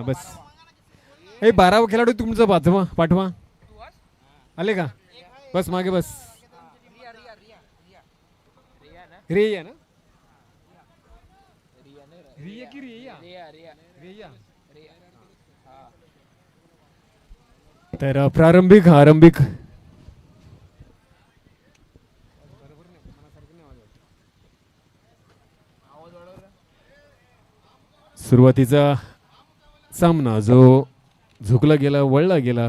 बस. हे 12वा खेळाडू तुमचं पाठवा. आले का? बस मागे बस. रिया ना? रिया की रिया? रिया. तर प्रारंभिक आरंभिक सुरुवातीचा सामना जो झुकला गेला, वळला गेला.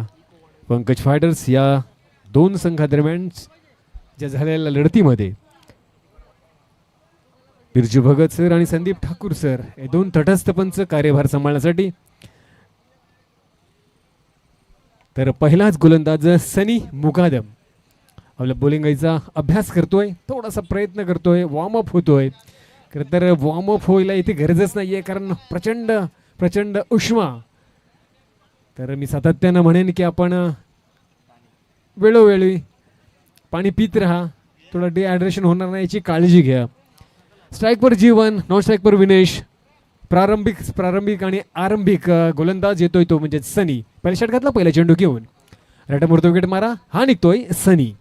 पंकज फायटर्स या दोन संघादरम्यान ज्या झालेल्या लढतीमध्ये बिरजू भगत सर आणि संदीप ठाकूर सर हे दोन तटस्थ पंच कार्यभार सांभाळण्यासाठी. तर पहिलाच गोलंदाज सनी मुकादम आपल्या बॉलिंगचा अभ्यास करतोय, थोडासा प्रयत्न करतोय, वॉर्मअप होतोय. खरं तर वॉर्मअप व्हायला इथे गरजच नाहीये, कारण प्रचंड प्रचंड उष्मा. तर मी सातत्यानं म्हणेन की आपण वेळोवेळी पाणी पित राहा, थोडं डिहायड्रेशन होणार नाही याची काळजी घ्या. स्ट्राईकवर जीवन, नॉन स्ट्राईकवर विनेश. प्रारंभिक आणि आरंभिक गोलंदाज येतोय तो म्हणजे सनी. पहिल्या षटकातला पहिला चेंडू घेऊन रटामोर्तो विकेट मारा. हा निघतोय सनी.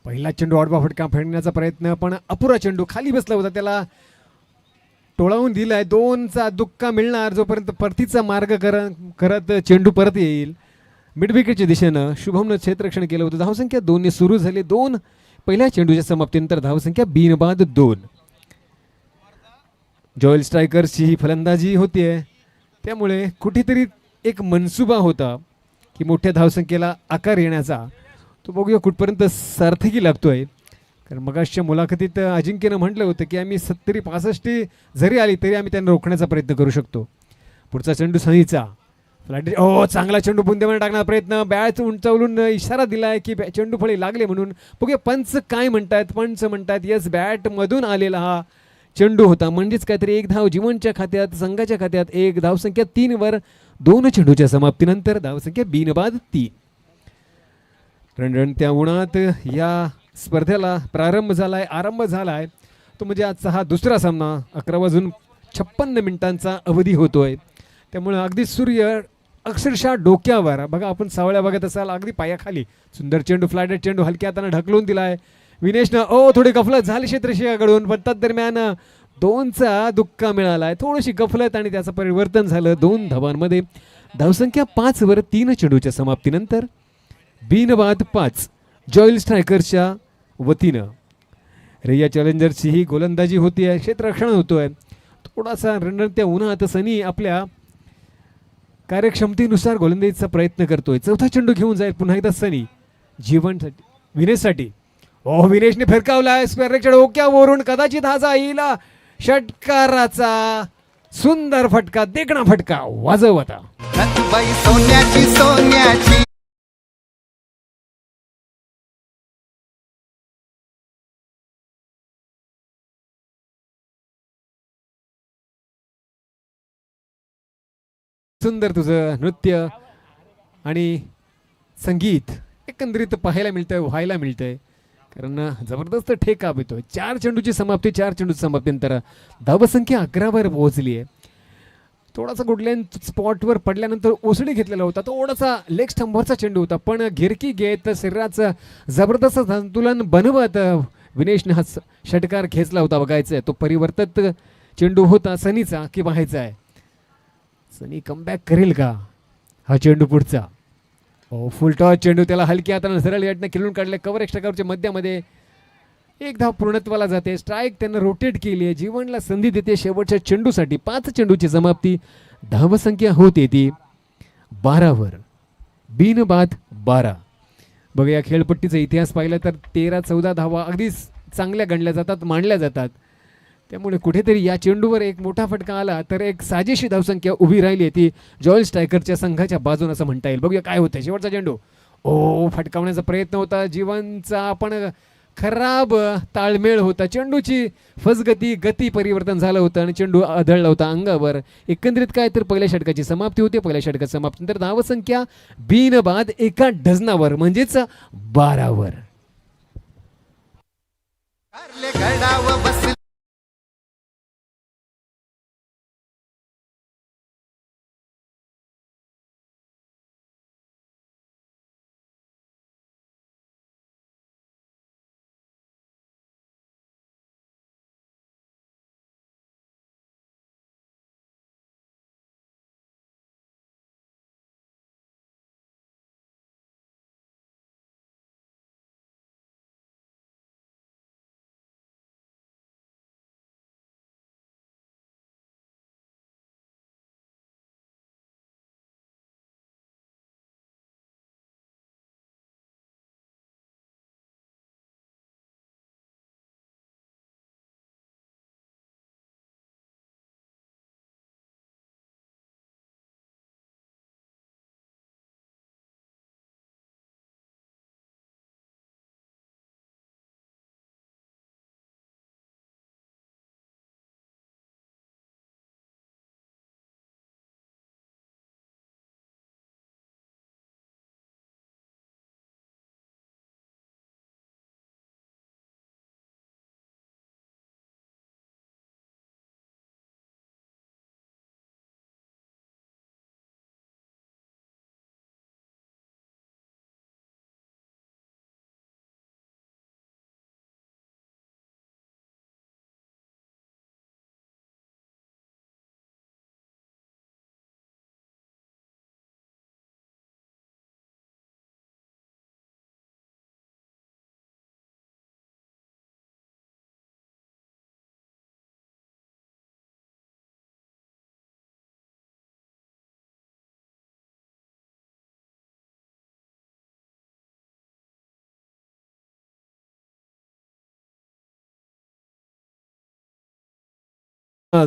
पहिला चेंडू आडवा फटका फेडण्याचा प्रयत्न, पण अपुरा चेंडू खाली बसला होता, त्याला टोळावून दिलाय. 2चा दुक्का मिळणार जोपर्यंत परतीचा मार्ग करत चेंडू परत येईल. मिड विकेटच्या दिशेनं शुभमनं क्षेत्ररक्षण केलं होतं. धावसंख्या 2 सुरू झाली. 2 पहिल्या चेंडूच्या समाप्तीनंतर धावसंख्या बिनबाद 2. जॉयल स्ट्रायकर्सची ही फलंदाजी होतीये, त्यामुळे कुठेतरी एक मनसुबा होता की मोठ्या धावसंख्येला आकार येण्याचा. तो बघूया कुठपर्यंत सार्थकी लागतोय. कारण मगाशच्या मुलाखतीत अजिंक्यनं म्हटलं होतं की आम्ही 70-65 जरी आली तरी आम्ही त्यांना रोखण्याचा प्रयत्न करू शकतो. पुढचा चेंडू सनीचा. चांगला चेंडू बुंदेमध्ये टाकण्याचा प्रयत्न. बॅट उंचावलून इशारा दिलाय की चेंडू फळी लागले म्हणून. बघूया पंच काय म्हणतात. पंच म्हणतात यस, बॅट मधून आलेला हा चेंडू होता, म्हणजेच काहीतरी 1 धाव जीवनच्या खात्यात, संघाच्या खात्यात. 1 धावसंख्या 3 वर 2 चेंडूच्या समाप्तीनंतर धावसंख्या बिनबाद 3. रणरणत्या उन्हात या स्पर्धेला आरंभ झालाय तो म्हणजे आजचा हा दुसरा सामना. 11 वाजून 56 मिनिटांचा अवधी होतोय, त्यामुळे अगदी सूर्य अक्षरशः डोक्यावर. बघा आपण सावळ्या बघत असाल, अगदी पायाखाली सुंदर चेंडू, फ्लायडेड चेंडू हलक्या हाताने ढकलून दिलाय विनेशनं. थोडी गफलत झाली क्षेत्ररक्षकाकडून, पण दरम्यान 2चा दुक्का मिळालाय. थोडीशी गफलत आणि त्याचं परिवर्तन झालं 2 धावांमध्ये. धावसंख्या 5 वर 3 चेंडूच्या समाप्तीनंतर बिनबाद 5 जॉयल स्ट्रायकर्सच्या वतीनं. रिया चॅलेंजर्सची ही गोलंदाजी होतीये, क्षेत्ररक्षण होतोय. थोडासा रणरणत्या उन्हात सनी आपल्या कार्यक्षमतेनुसार गोलंदाजीचा प्रयत्न करतोय. चौथा चेंडू घेऊन जाईल पुन्हा एकदा सनी जीवनसाठी, विनेशसाठी. विनेशने फिरकावलाय स्क्वेअरच्या डोक्यावरून, कदाचित हा जाईल षटकाराचा. सुंदर फटका, देखणा फटका वाजव आता. सोन्याची सुंदर तुझं नृत्य आणि संगीत एकंदरीत पाहायला मिळतंय, व्हायला मिळतंय. कारण जबरदस्त ठेका येतोय. 4 चेंडूची समाप्तीनंतर धावसंख्या 11 वर पोहोचली आहे. थोडासा गुडलाईन स्पॉटवर पडल्यानंतर ओसडी घेतलेला होता, थोडासा लेग स्टंपवरचा चेंडू होता, पण गिरकी घेत शरीराचं जबरदस्त संतुलन बनवत विनेशने हा षटकार खेचला होता. बघायचं तो परिवर्तित चेंडू होता सनीचा की व्हायचा आहे. सनी कमबॅक करेल का? हा चेंडू पुढचा फुल टॉस चेंडू, त्याला हलक्या हाताने सरळ याटने खेळून काढले. कव्हर एक्स्ट्रा मध्यामध्ये 1 धाव पूर्णत्वाला जाते. स्ट्राईक त्यांना रोटेट केली आहे, जीवनला संधी देते शेवटच्या चेंडूसाठी. 5 चेंडूची समाप्ती, धावसंख्या होते ती 12 वर बिनबाद 12. बघा या खेळपट्टीचा इतिहास पाहिला तर 13-14 धावा अगदी चांगल्या गणल्या जातात, मांडल्या जातात. त्यामुळे कुठेतरी या चेंडूवर एक मोठा फटका आला तर एक साजेशी धावसंख्या उभी राहिली ती जॉयल स्ट्रायकरच्या संघाच्या बाजून असं म्हणता येईल. बघूया काय होतं. शेवटचा चेंडू फटकावण्याचा प्रयत्न होता जीवनचा, पण खराब ताळमेळ होता. चेंडूची फसगती, गती परिवर्तन झालं होतं आणि चेंडू आदळला होता अंगावर. एकंदरीत काय तर पहिल्या षटकाची समाप्ती होती. पहिल्या षटकाची समाप्तीनंतर धावसंख्या बिनबाद 1 डझनावर म्हणजेच 12 वर.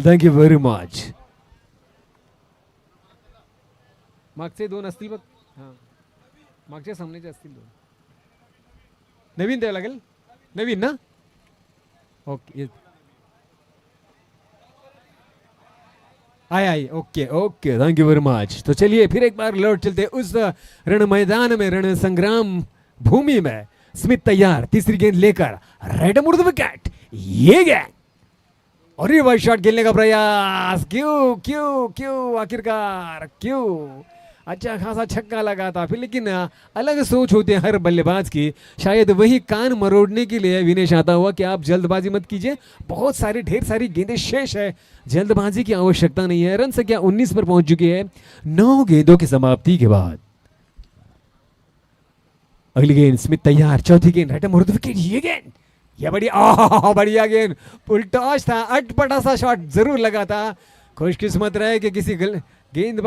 Thank you very much. मागचे दोन असतील बघ. हां, मागच्या सामन्याचे असतील दोन. नवीन द्यावं लागेल. नवीन ना. Okay. I okay okay thank you very much. तो चलिए फिर एक बार लौट चलते उस रण मैदान में, रण संग्राम भूमि में. स्मिथ तैयार, तीसरी गेंद लेकर, राइट मुर्द विकेट. ये गेंद और ये वाइड शॉट खेलने का प्रयास. क्यों क्यों क्यों आखिरकार क्यों. अच्छा खासा छक्का लगा था फिर, लेकिन अलग सोच होती है हर बल्लेबाज की. शायद वही कान मरोड़ने के लिए विनेश आता हुआ कि आप जल्दबाजी मत कीजिए, बहुत सारी ढेर सारी गेंदें शेष है, जल्दबाजी की आवश्यकता नहीं है. रन संख्या 19 पर पहुंच चुकी है 9 गेंदों की समाप्ति के बाद. अगली गेंद स्मिथ तैयार, चौथी गेंद राइट मुर्द विकेट. ये गेंद ये बढ़िया बढ़िया गेंद, फुल था, अटपटा सा शॉट जरूर लगा था. खुशकिस्मत रहे कि किसी गेंद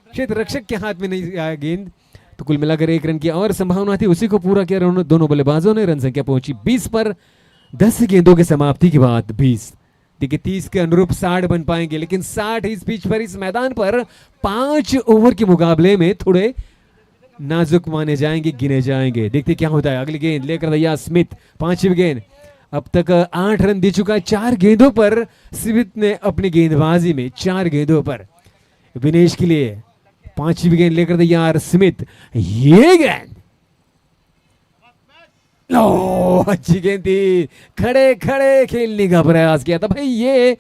क्षेत्र रक्षक के हाथ में नहीं आया गेंद. तो कुल मिलाकर 1 रन की और संभावना थी, उसी को पूरा किया दोनों बल्लेबाजों ने. रन संख्या पहुंची 20 पर. 10 गेंदों की समाप्ति के बाद 20. देखिए 30 के अनुरूप 60 बन पाएंगे, लेकिन 60 इस पिच पर, इस मैदान पर 5 ओवर के मुकाबले में थोड़े नाजुक माने जाएंगे, गिने जाएंगे. देखते क्या होता है. अगली गेंद लेकर तैयार स्मिथ, 5वीं गेंद. अब तक 8 रन दे चुका है 4 गेंदों पर. स्मिथ ने अपनी गेंदबाजी में 4 गेंदों पर. विनेश के लिए 5वीं गेंद लेकर तैयार स्मिथ. ये गेंद लो, अच्छी गेंद थी, खड़े खड़े खेलने का प्रयास किया था. भाई ये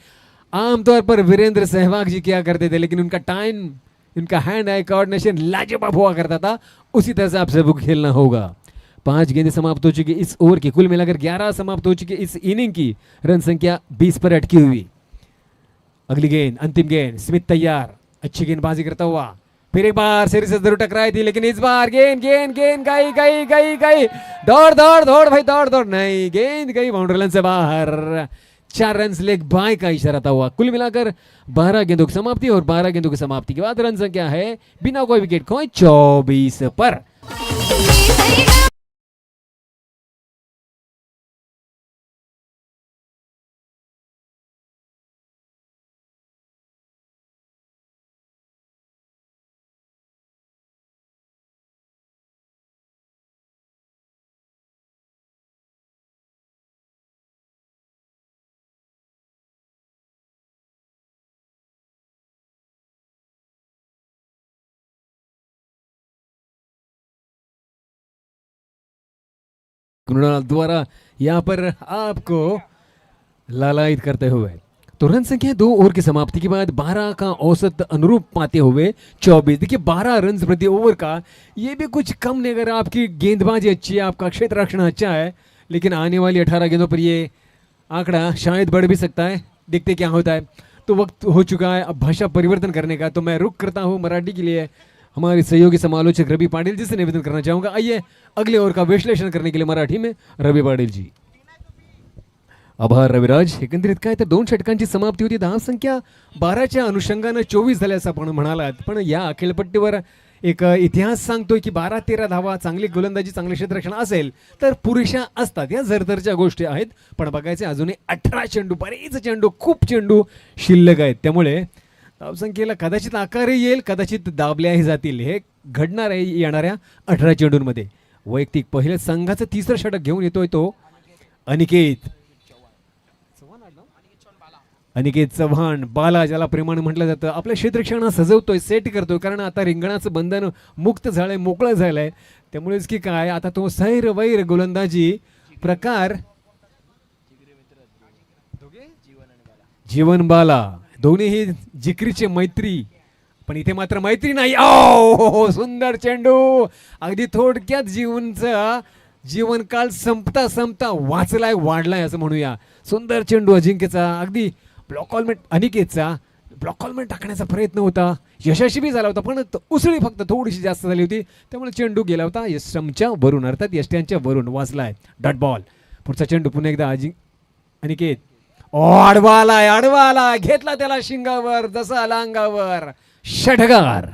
आमतौर पर वीरेंद्र सहवाग जी क्या करते थे, लेकिन उनका टाइम, इनका हैंड आई कोऑर्डिनेशन लाजवाब हुआ करता था. उसी तरह से आप सबको खेलना होगा. 5 गेंदें समाप्त हो चुकी इस ओवर की. कुल मिलाकर 11 समाप्त हो चुकी इस इनिंग की. रन संख्या 20 पर अटकी हुई. अगली गेंद, अंतिम गेंद. स्मिथ तैयार, अच्छी गेंदबाजी करता हुआ. फिर एक बार सीरीज से जरूर टकराई थी, लेकिन इस बार गेंद गेंद गेंद गई गई गई गई. दौड़ दौड़ दौड़ भाई दौड़ दौड़, नहीं, गेंद गई बाउंड्री लाइन से बाहर. 4 रन लेग बाय का इशारा था हुआ. कुल मिलाकर 12 गेंदों की समाप्ति, और 12 गेंदों की समाप्ति के बाद रन संख्या है बिना कोई विकेट खोए 24 पर. कृणाल द्वारा यहाँ पर आपको लालायित करते हुए. तो रन संख्या 2 ओवर की समाप्ति के बाद 12 का औसत अनुरूप पाते हुए 24. देखिए 12 रन प्रति ओवर का, ये भी कुछ कम नहीं अगर आपकी गेंदबाजी अच्छी है, आपका क्षेत्र रक्षण अच्छा है. लेकिन आने वाली 18 गेंदों पर ये आंकड़ा शायद बढ़ भी सकता है. देखते क्या होता है. तो वक्त हो चुका है अब भाषा परिवर्तन करने का. तो मैं रुक करता हूँ मराठी के लिए हमारे सहयोगी समालोचक रवि पाटिल जी से निवेदन करना चाहूंगा. आइए अगले ओवर का विश्लेषण करने के लिए मराठी में रवि पाटिल जी. आभार रविराज. एकंदरीत काय तर 2 षटकांची समाप्ती होती. धाव संख्या 12च्या अनुषंगानं 24 झाल्या असं आपण म्हणालात. पण या खेळपट्टीवर एक इतिहास सांगतोय की 12-13 धावा, चांगली गोलंदाजी, चांगले क्षेत्ररक्षण असेल तर पुरेशा असतात. या जरतरच्या गोष्टी आहेत. पण बघायचे अजूनही 18 चेंडू, बरेच चेंडू, खूप चेंडू शिल्लक आहेत. त्यामुळे धावसंख्येला कदाचित आकारही येईल, कदाचित दाबल्याही जातील. हे घडणार आहे येणाऱ्या 18 चेंडूंमध्ये. वैयक्तिक पहिल्या संघाचं 3रं षटक घेऊन येतोय तो अनिकेत चव्हाण. बाला ज्याला प्रेमाने म्हटलं जातं. आपल्या क्षेत्ररक्षणाला सजवतोय, सेट करतोय, कारण आता रिंगणाचं बंधन मुक्त झालंय, मोकळं झालंय. त्यामुळेच की काय आता तो सैर वैर गोलंदाजी प्रकार. जीवन बाला दोन्हीही जिकरीचे मैत्री, पण इथे मात्र मैत्री नाही. ओ सुंदर चेंडू, अगदी थोडक्यात जीवनकाळ संपता संपता वाचलाय, वाढलाय असं म्हणूया. सुंदर चेंडू अजिंक्यचा, अगदी ब्लॉकॉलमेंट अनिकेतचा ब्लॉकॉलमेंट टाकण्याचा प्रयत्न होता, यशस्वी झाला होता, पण उसळी फक्त थोडीशी जास्त झाली होती. त्यामुळे चेंडू गेला होता यष्टमच्या वरून, अर्थात यष्ट्यांच्या वरून वाचलाय. Dot ball. पुढचा चेंडू पुन्हा एकदा अनिकेत. आडवा आलाय, घेतला त्याला शिंगावर, जसा आला अंगावर. षटकार.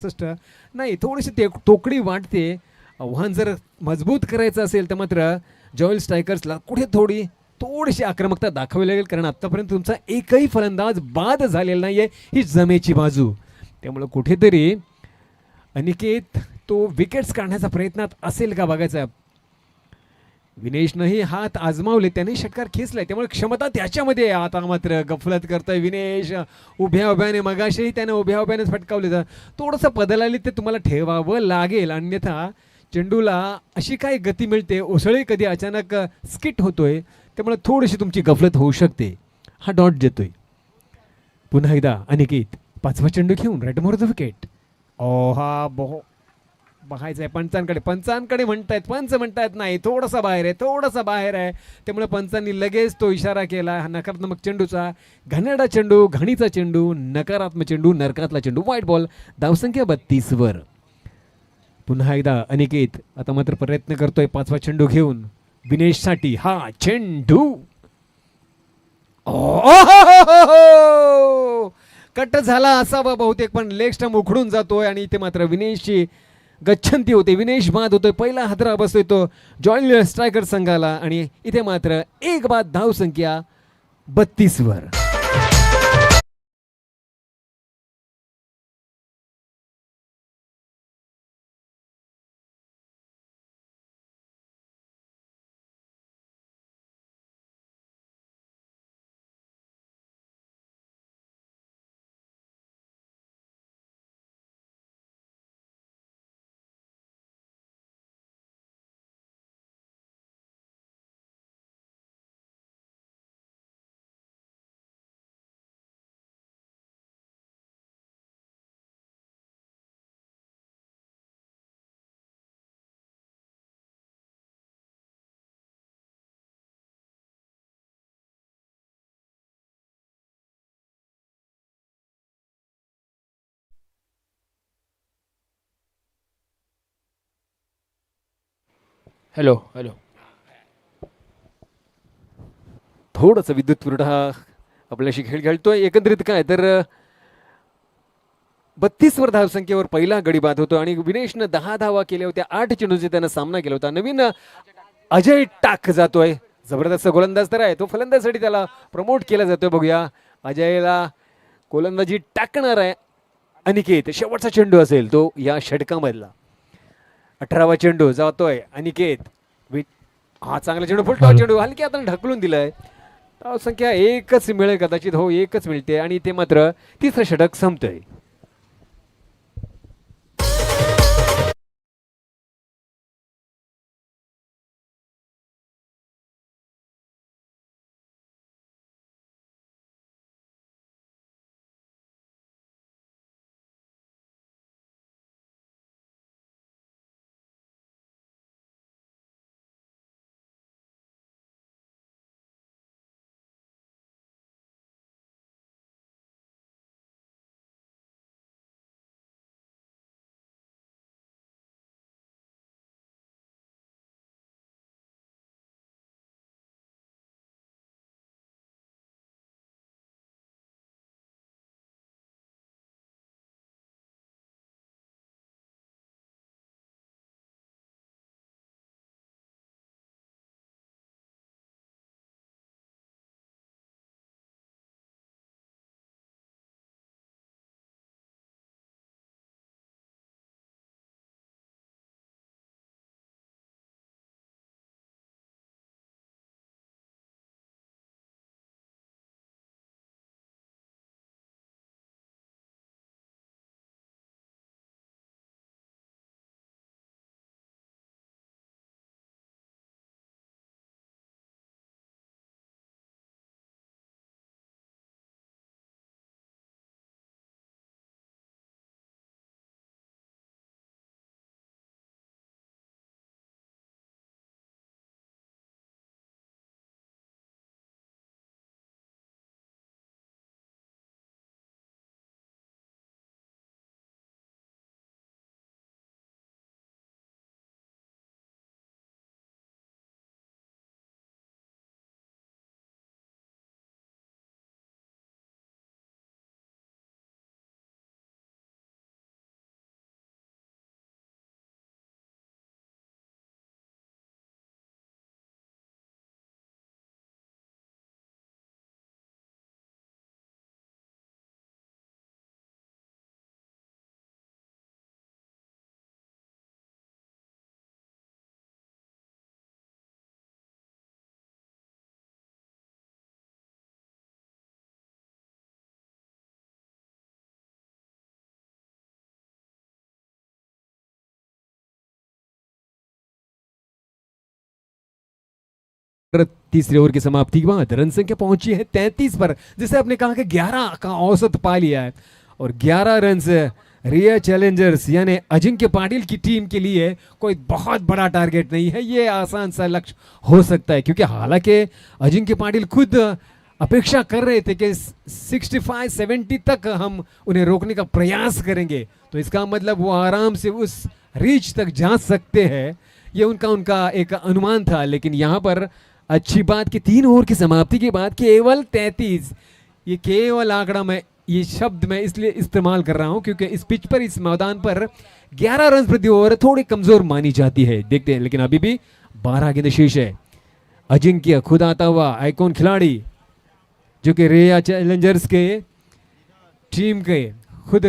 67. नाही, थोडीशी तोकडी वाटते. आव्हान जर मजबूत करायचं असेल तर मात्र जॉयल स्ट्रायकर्सला कुठे थोडीशी आक्रमकता दाखवावी लागेल, कारण आत्तापर्यंत तुमचा एकही फलंदाज बाद झालेला नाही आहे, ही जमेची बाजू. त्यामुळं कुठेतरी अनिकेत तो विकेट्स काढण्याचा प्रयत्नात असेल का बघायचा. विनेशनंही हात आजमावले, त्याने षटकार खेचलाय, त्यामुळे क्षमता त्याच्यामध्ये आहे. आता मात्र गफलत करतोय विनेश. उभ्याने मगाशीही त्याने उभ्यानेच फटकावले. तर थोडंसं बदलाली ते तुम्हाला ठेवावं लागेल, अन्यथा चेंडूला अशी काय गती मिळते, उसळी कधी अचानक स्किट होतोय, त्यामुळे थोडीशी तुमची गफलत होऊ शकते. हा डॉट देतोय पुन्हा एकदा अनिकेत. 5वा चेंडू घेऊन राईट मोर द विकेट. हा बघायचं आहे पंचांकडे म्हणतायत, पंच म्हणतायत नाही, थोडासा बाहेर आहे. त्यामुळे पंचांनी लगेच तो इशारा केला हा नकारात्मक चेंडूचा. घाणेरडा चेंडू, घाणीचा चेंडू, नकारात्मक चेंडू, नरकातला चेंडू, व्हाईट बॉल. धावसंख्या 32 वर. पुन्हा एकदा अनिकेत आता मात्र प्रयत्न करतोय 5वा चेंडू घेऊन विनेशसाठी. हा चेंडू कट झाला असावा बहुतेक, पण लेग स्टंप उखडून जातोय आणि इथे मात्र विनेशची गच्छंती होते. विनेश बाद होतोय, पहिला हादरा बसतोय तो जॉईंट स्ट्रायकर संघाला आणि इथे मात्र एक बाद. धाव संख्या 32 वर. हॅलो हॅलो, थोडंसं विद्युत पुरवठा आपल्याशी खेळतोय. एकंदरीत काय तर 32 वर धावसंख्येवर पहिला गडी बाद होतो आणि विनेशनं 10 धावा केल्या होत्या. 8 चेंडूचे त्यानं सामना केला होता. नवीन अजय टाक जातोय, जबरदस्त गोलंदाज तर आहे तो, फलंदाजसाठी त्याला प्रमोट केला जातोय. बघूया अजयला गोलंदाजी टाकणार आहे अनिकेत. शेवटचा चेंडू असेल तो या षटकामधला. 18वा चेंडू जातोय अनिकेत. हा चांगला चेंडू, फुलटॉस चेंडू, हलकी आता ढकलून दिलाय. संख्या एकच मिळेल कदाचित, हो एकच मिळते आणि ते मात्र तिसरं षटक संपतंय. तीसरे ओवर की समाप्ति के बाद रन संख्या पहुंची है 33 पर, जिसे आपने कहा कि 11 का औसत पा लिया है। और 11 रन से रिया चैलेंजर्स यानी अजिंक्य पाटिल की टीम के लिए कोई बहुत बड़ा टारगेट नहीं है, ये आसान सा लक्ष्य हो सकता है, क्योंकि हालांकि अजिंक्य पाटिल खुद अपेक्षा कर रहे थे कि 65-70 तक हम उन्हें रोकने का प्रयास करेंगे, तो इसका मतलब वो आराम से उस रीच तक जा सकते हैं, ये उनका उनका एक अनुमान था। लेकिन यहाँ पर अच्छी बात कि 3 ओवर की समाप्ति के बाद केवल 33, ये केवल आंकड़ा मैं ये शब्द मैं इसलिए इस्तेमाल कर रहा हूं क्योंकि इस पिच पर इस मैदान पर 11 रन प्रति ओवर थोड़ी कमजोर मानी जाती है। देखते हैं, लेकिन अभी भी 12 गेंद शेष है। अजिंक्य खुद आता हुआ आइकॉन खिलाड़ी जो कि रेया चैलेंजर्स के टीम के खुद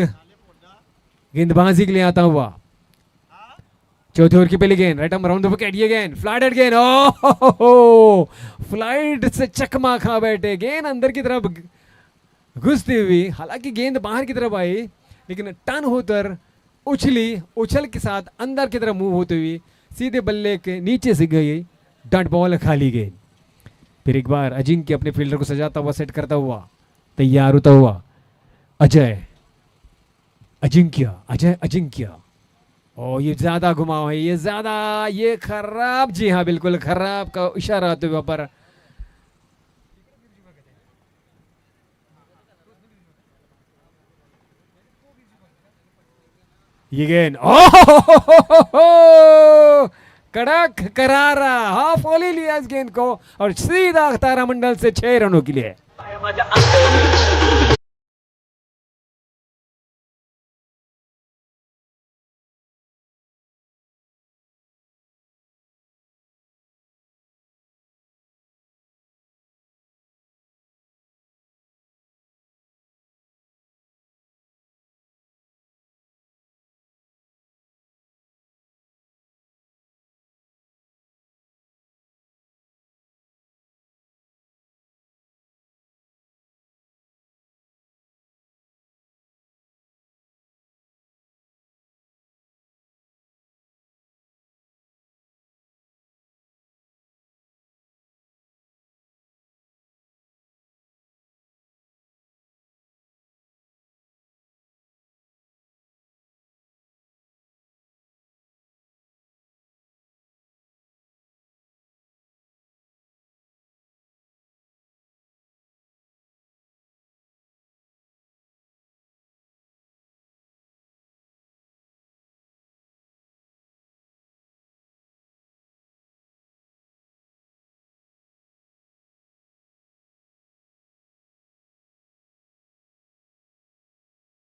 गेंदबाजी के लिए आता हुआ, चौथे ओवर की पहली गेंद right arm round the wicket, ये गेंद फ्लाइटेड गेंद, ओह फ्लाइट से चकमा खा बैठे, गेंद अंदर की तरफ घुसती हुई, हालांकि गेंद बाहर की तरफ आई लेकिन टर्न होकर उछली, उछल के साथ अंदर की तरफ मूव होती हुई सीधे बल्ले के नीचे से गई, डॉट बॉल खाली गेंद। फिर एक बार अजिंक्य अपने फील्डर को सजाता हुआ, सेट करता हुआ, तैयार होता हुआ अजय अजिंक्य, अजय अजिंक्य, ओ ये ज्यादा घुमाव है, ये ज्यादा, ये खराब, जी हाँ बिल्कुल खराब का इशारा आते हुए पर ये गेंद कड़क करारा हाफ वॉली लिया इस गेंद को और सीधा तारामंडल से 6 रनों के लिए।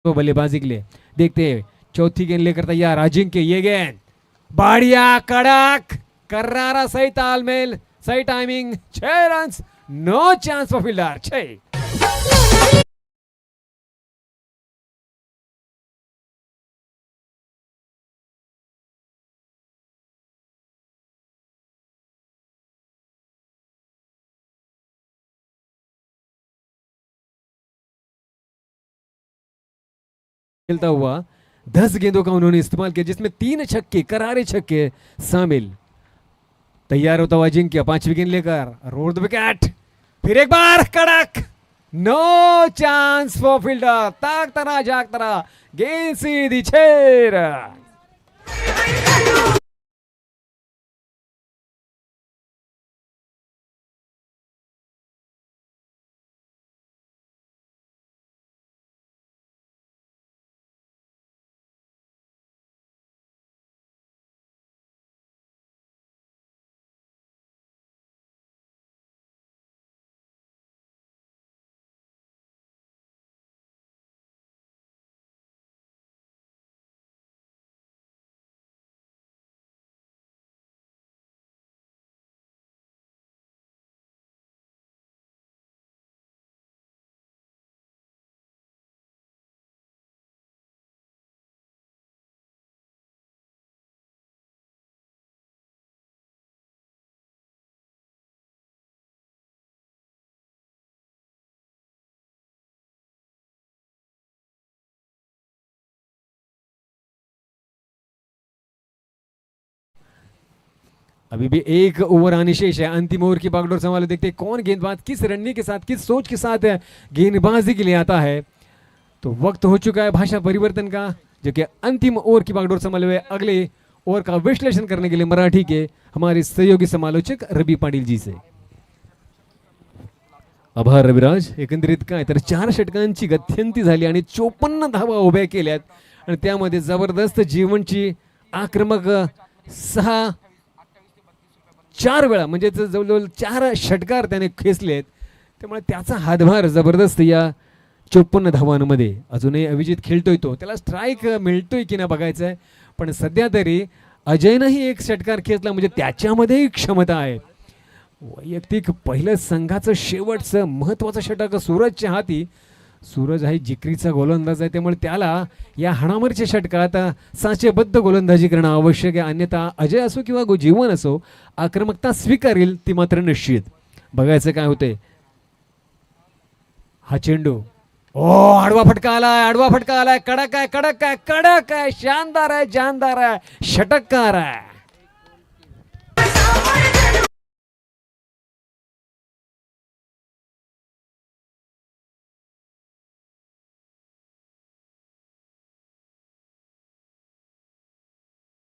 तो बल्लेबाजी के लिए देखते हैं, चौथी गेंद लेकर तैयार अजिंक्य, ये गेंद बढ़िया कड़क करारा, सही तालमेल, सही timing, 6 run, no chance for fielder, 6। खेलता हुआ 10 गेंदों का उन्होंने इस्तेमाल किया, जिसमें 3 छक्के, करारे छक्के शामिल। तैयार होता हुआ अजिंक्य, 5वीं गेंद लेकर रोड द विकेट, फिर एक बार कड़क, नो चांस फॉर फील्डर, ताक तना जाग तना, गेंद सीधी 6 रन। अभी भी एक ओवर आनी शेष है। अंतिम ओवर की बागडोर संभालो, देखते हैं कौन गेंदबाज किस रणनीति के साथ, किस सोच के साथ गेंदबाजी के लिए आता है। तो वक्त हो चुका है भाषा परिवर्तन का, जो कि अंतिम ओवर की बागडोर संभाले हुए अगले ओवर का विश्लेषण करने के लिए मराठी के हमारे सहयोगी समालोचक रवि पाटील जी से। आभार रविराज। एकंदरीत काय तर 4 षटकांची गत्यंती झाली आणि 54 धावा उभ्या केल्यात आणि त्यामध्ये जबरदस्त जीवनची आक्रमक 4 वेळा म्हणजे जवळजवळ 4 षटकार त्याने खेचलेत, त्यामुळे त्याचा हातभार जबरदस्त या 54 धावांमध्ये। अजूनही अभिजित खेळतोय, तो त्याला स्ट्राईक मिळतोय की ना बघायचं आहे, पण सध्या तरी अजयनंही एक षटकार खेचला म्हणजे त्याच्यामध्येही क्षमता आहे। वैयक्तिक पहिलं संघाचं शेवटचं महत्त्वाचं षटक सूरजच्या हाती। सूरज हा जिकरीचा गोलंदाज आहे, त्यामुळे त्याला या हाणामारीच्या षटकात साचेबद्ध गोलंदाजी करणं आवश्यक आहे, अन्यथा अजय असो किंवा जीवन असो आक्रमकता स्वीकारेल ती मात्र निश्चित। बघायचं काय होते। हा चेंडू आडवा फटका आलाय, आडवा फटका आलाय, कडक आहे, कडक आहे, कडक आहे, शानदार आहे, जानदार आहे, षटककार आहे।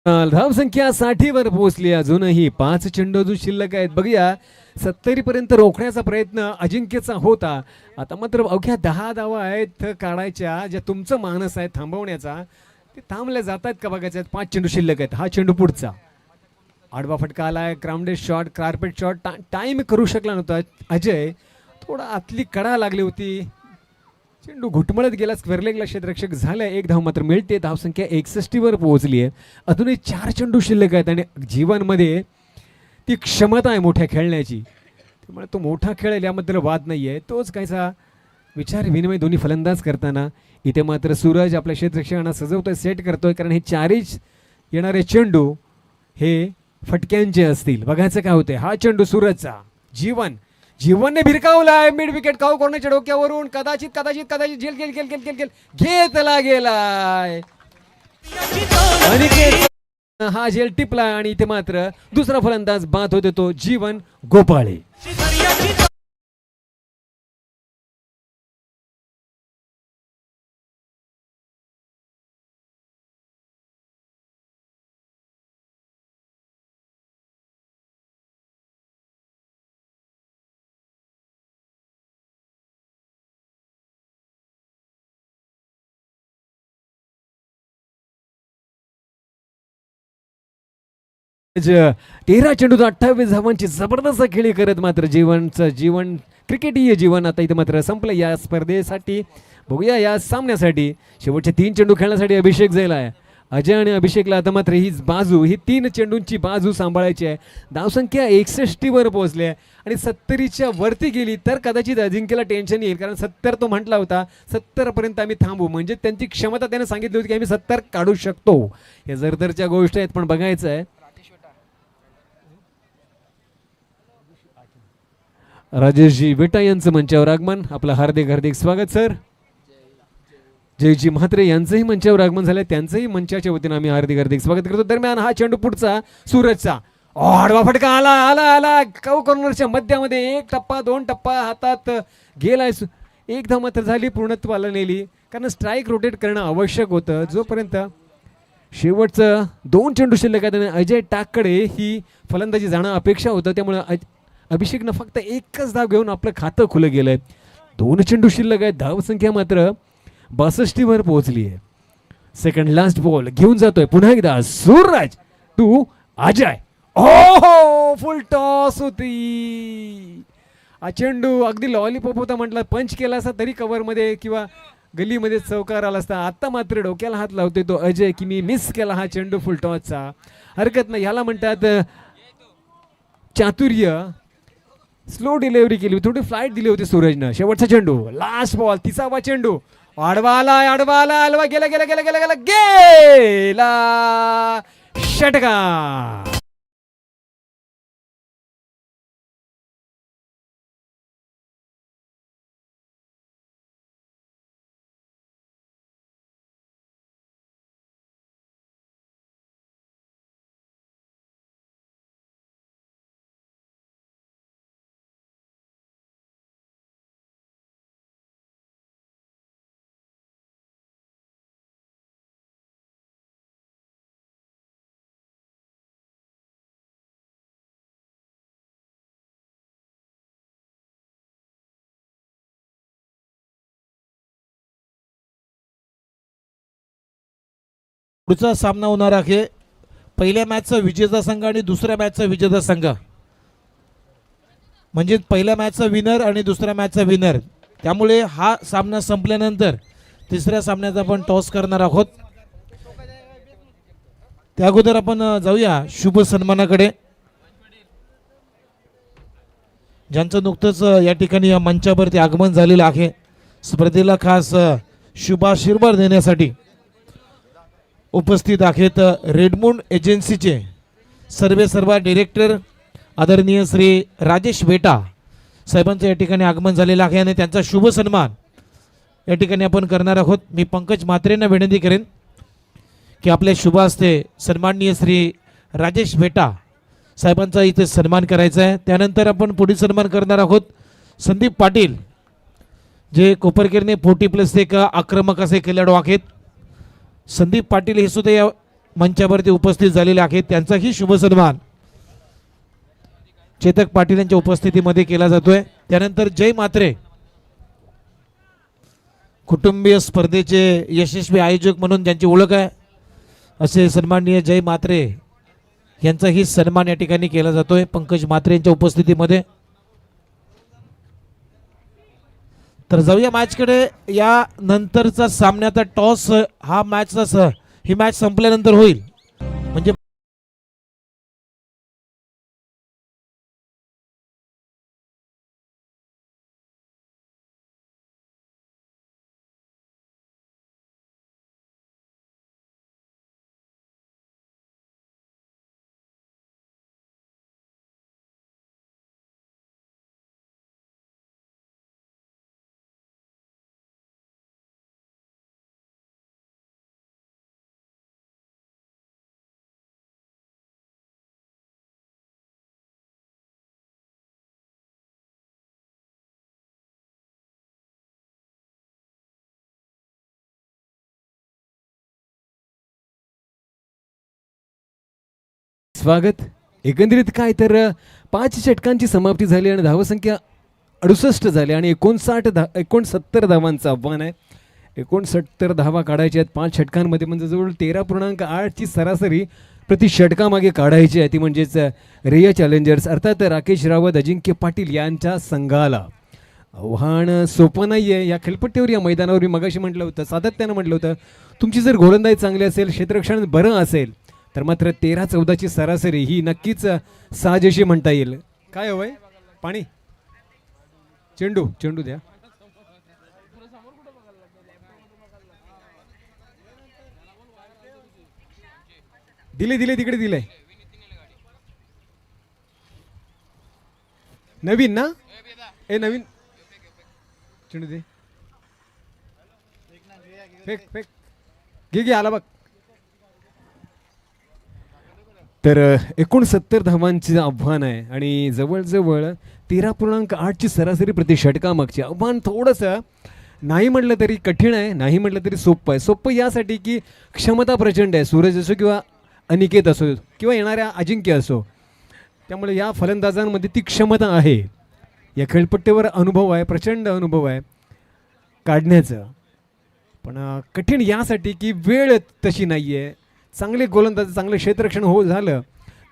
धावसंख्या 60 वर पोहोचली, अजूनही 5 चेंडू अजून शिल्लक आहेत। बघूया 70 पर्यंत रोखण्याचा प्रयत्न अजिंक्यचा होता, आता मात्र अवघ्या 10 धावा आहेत काढायच्या, ज्या तुमचं मानस आहे थांबवण्याचा ते थांबले जातात का बघायचं। 5 चेंडू शिल्लक आहेत। हा चेंडू पुढचा आडवा फटका आलाय, grounded shot, carpet shot, time करू शकला नव्हता अजय, थोडा आतली कडा लागली होती, चेंडू घुटमळत गेला, स्क्वेअर लेगला क्षेत्ररक्षक झालाय। एक धाव मात्र मिळते, धावसंख्या 61 वर पोहोचली आहे। अजूनही 4 चेंडू शिल्लक आहेत आणि जीवनमध्ये ती क्षमता आहे मोठ्या खेळण्याची, त्यामुळे तो मोठा खेळेल याबद्दल वाद नाहीये। तोच कायचा विचार विनिमय दोन्ही फलंदाज करताना इथे मात्र सूरज आपल्या क्षेत्ररक्षकांना सजवतोय, सेट करतोय, कारण हे 4 येणारे चेंडू हे फटक्यांचे असतील। बघायचं काय होते। हा चेंडू सूरजचा, जीवनने भिरकावलाय, मिड विकेट काऊ कोणाच्या डोक्यावरून, कदाचित कदाचित कदाचित झेल गेल गेल गेल गेल गेल घेतला गेलाय आणि हा झेल टिपला आणि इथे मात्र दुसरा फलंदाज बाद होते, तो जीवन गोपाळे। आज 13 चेंडूत 28 धावांची जबरदस्त खेळी करत मात्र जीवन क्रिकेटीय जीवन आता इथे मात्र संपलं या स्पर्धेसाठी। बघूया या सामन्यासाठी शेवटचे 3 चेंडू खेळण्यासाठी अभिषेक जायला आहे। अजय आणि अभिषेकला आता मात्र ही 3 चेंडूंची बाजू सांभाळायची आहे। धावसंख्या 61 वर पोहोचली आहे आणि 70च्या वरती गेली तर कदाचित अजिंक्यला टेन्शन येईल, कारण 70 तो म्हटला होता, 70 पर्यंत आम्ही थांबू, म्हणजे त्यांची क्षमता त्याने सांगितली होती की आम्ही 70 काढू शकतो। हे जरदरच्या गोष्टी आहेत, पण बघायचं आहे। राजेशजी बेटा यांचं मंचावर आगमन, आपलं हार्दिक हार्दिक स्वागत सर। जयजी म्हात्रे यांचंही मंचावर आगमन झालंय, त्यांचंही मंचाच्या वतीनं आम्ही हार्दिक हार्दिक स्वागत करतो। दरम्यान हा चेंडू पुढचा सूरजचा, आडवा फटका आला आला आला कौ कॉर्नरच्या मध्यामध्ये, 1 टप्पा 2 टप्पा हातात गेलाय, एक धाव मात्र झाली, पूर्णत्वाला नेली, कारण स्ट्राईक रोटेट करणं आवश्यक होतं। जोपर्यंत शेवटचं 2 चेंडू शिल्लक आहेत, अजय टाककडे ही फलंदाजी जाणं अपेक्षा होतं, त्यामुळे अभिषेकनं फक्त 1च धाव घेऊन आपलं खातं खुलं गेलंय। 2 चेंडू शिल्लक आहेत, धावसंख्या मात्र 62 वर पोहोचली आहे। सेकंड लास्ट बॉल घेऊन जातोय पुन्हा एकदा सूरज टू अजय, ओहो फुल टॉस होती। हा चेंडू अगदी लॉलीपॉप होता, म्हटलं पंच केला असता तरी कव्हर मध्ये किंवा गलीमध्ये चौकार आला असता। आता मात्र डोक्याला हात लावतोय तो अजय की मी मिस केला हा चेंडू फुल टॉसचा। हरकत नाही, ह्याला म्हणतात चातुर्य। स्लो डिलिव्हरी केली, थोडी फ्लाइट दिली होती सूरजनं। शेवटचा चेंडू, लास्ट बॉल, 30वा चेंडू, आडवा आडवा गेला गेला गेला गेला गेला गेला षटकार। पुढचा सामना होणार आहे पहिल्या मॅचचा विजेता संघ आणि दुसऱ्या मॅचचा विजेता संघ, म्हणजे पहिल्या मॅचचा विनर आणि दुसऱ्या मॅचचा विनर. त्यामुळे हा सामना संपल्यानंतर तिसऱ्या सामन्याचा आपण टॉस करणार आहोत. त्या अगोदर आपण जाऊया शुभ सन्मानाकडे, ज्यांचं नुकतंच या ठिकाणी या मंचावरती आगमन झालेलं आहे. स्पर्धेला खास शुभाशीर्वाद देण्यासाठी उपस्थित आहेत रेडमून एजन्सीचे सर्वेसर्वा डिरेक्टर आदरणीय श्री राजेश वेटा साहेबांचं या ठिकाणी आगमन झालेलं आहे आणि त्यांचा शुभ सन्मान या ठिकाणी आपण करणार आहोत. मी पंकज म्हात्रेंना विनंती करेन की आपल्या शुभ हस्ते सन्माननीय श्री राजेश वेटा साहेबांचा इथे सन्मान करायचा आहे. त्यानंतर आपण पुढील सन्मान करणार आहोत संदीप पाटील, जे कोपरकेरने 40+ एक आक्रमक असे खेळाडू आहेत. संदीप पाटील हे सुद्धा या मंचावरती उपस्थित झालेले आहेत. त्यांचाही शुभ सन्मान चेतक पाटील यांच्या उपस्थितीमध्ये केला जातोय. त्यानंतर जय म्हात्रे कुटुंबीय स्पर्धेचे यशस्वी आयोजक म्हणून ज्यांची ओळख आहे असे सन्माननीय जय म्हात्रे यांचाही सन्मान या ठिकाणी केला जातोय पंकज म्हात्रे यांच्या उपस्थितीमध्ये. तर जाऊया मॅचकडे. या नंतरचा सामन्याचा टॉस हा मॅचचा ही मॅच संपल्यानंतर होईल. म्हणजे स्वागत. एकंदरीत काय तर 5 षटकांची समाप्ती झाली आणि धावसंख्या 68 झाली आणि 69 धावांचं आव्हान आहे. 69 धावा काढायच्या आहेत 5 षटकांमध्ये, म्हणजे जवळ 13.8ची सरासरी प्रति षटकामागे काढायची आहे. ती म्हणजेच रेया चॅलेंजर्स अर्थात राकेश रावत अजिंक्य पाटील यांच्या संघाला. आव्हान सोपं नाही आहे या खेळपट्टीवर, या मैदानावर. मी मगाशी म्हटलं होतं, सातत्यानं म्हटलं होतं, तुमची जर गोलंदाजी चांगली असेल, क्षेत्ररक्षण बरं असेल तर मात्र 13-14ची सरासरी ही नक्कीच साजेशी म्हणता येईल. काय हवंय? पाणी, चेंडू द्या. दिले तिकडे दिले. नवीन ना? नवीन चेंडू दे. फेक घे आला बघ. तर 69 धावांचे आव्हान आहे आणि जवळजवळ 13.8ची सरासरी प्रति षटकामागचे आव्हान. थोडंसं नाही म्हटलं तरी कठीण आहे, नाही म्हटलं तरी सोपं आहे. सोपं यासाठी की क्षमता प्रचंड आहे. सूरज असो किंवा अनिकेत असो किंवा येणाऱ्या अजिंक्य असो, त्यामुळे या फलंदाजांमध्ये ती क्षमता आहे. या खेळपट्टीवर अनुभव आहे, प्रचंड अनुभव आहे काढण्याचं. पण कठीण यासाठी की वेळ तशी नाही आहे. चांगले गोलंदाज, चांगलं क्षेत्ररक्षण झालं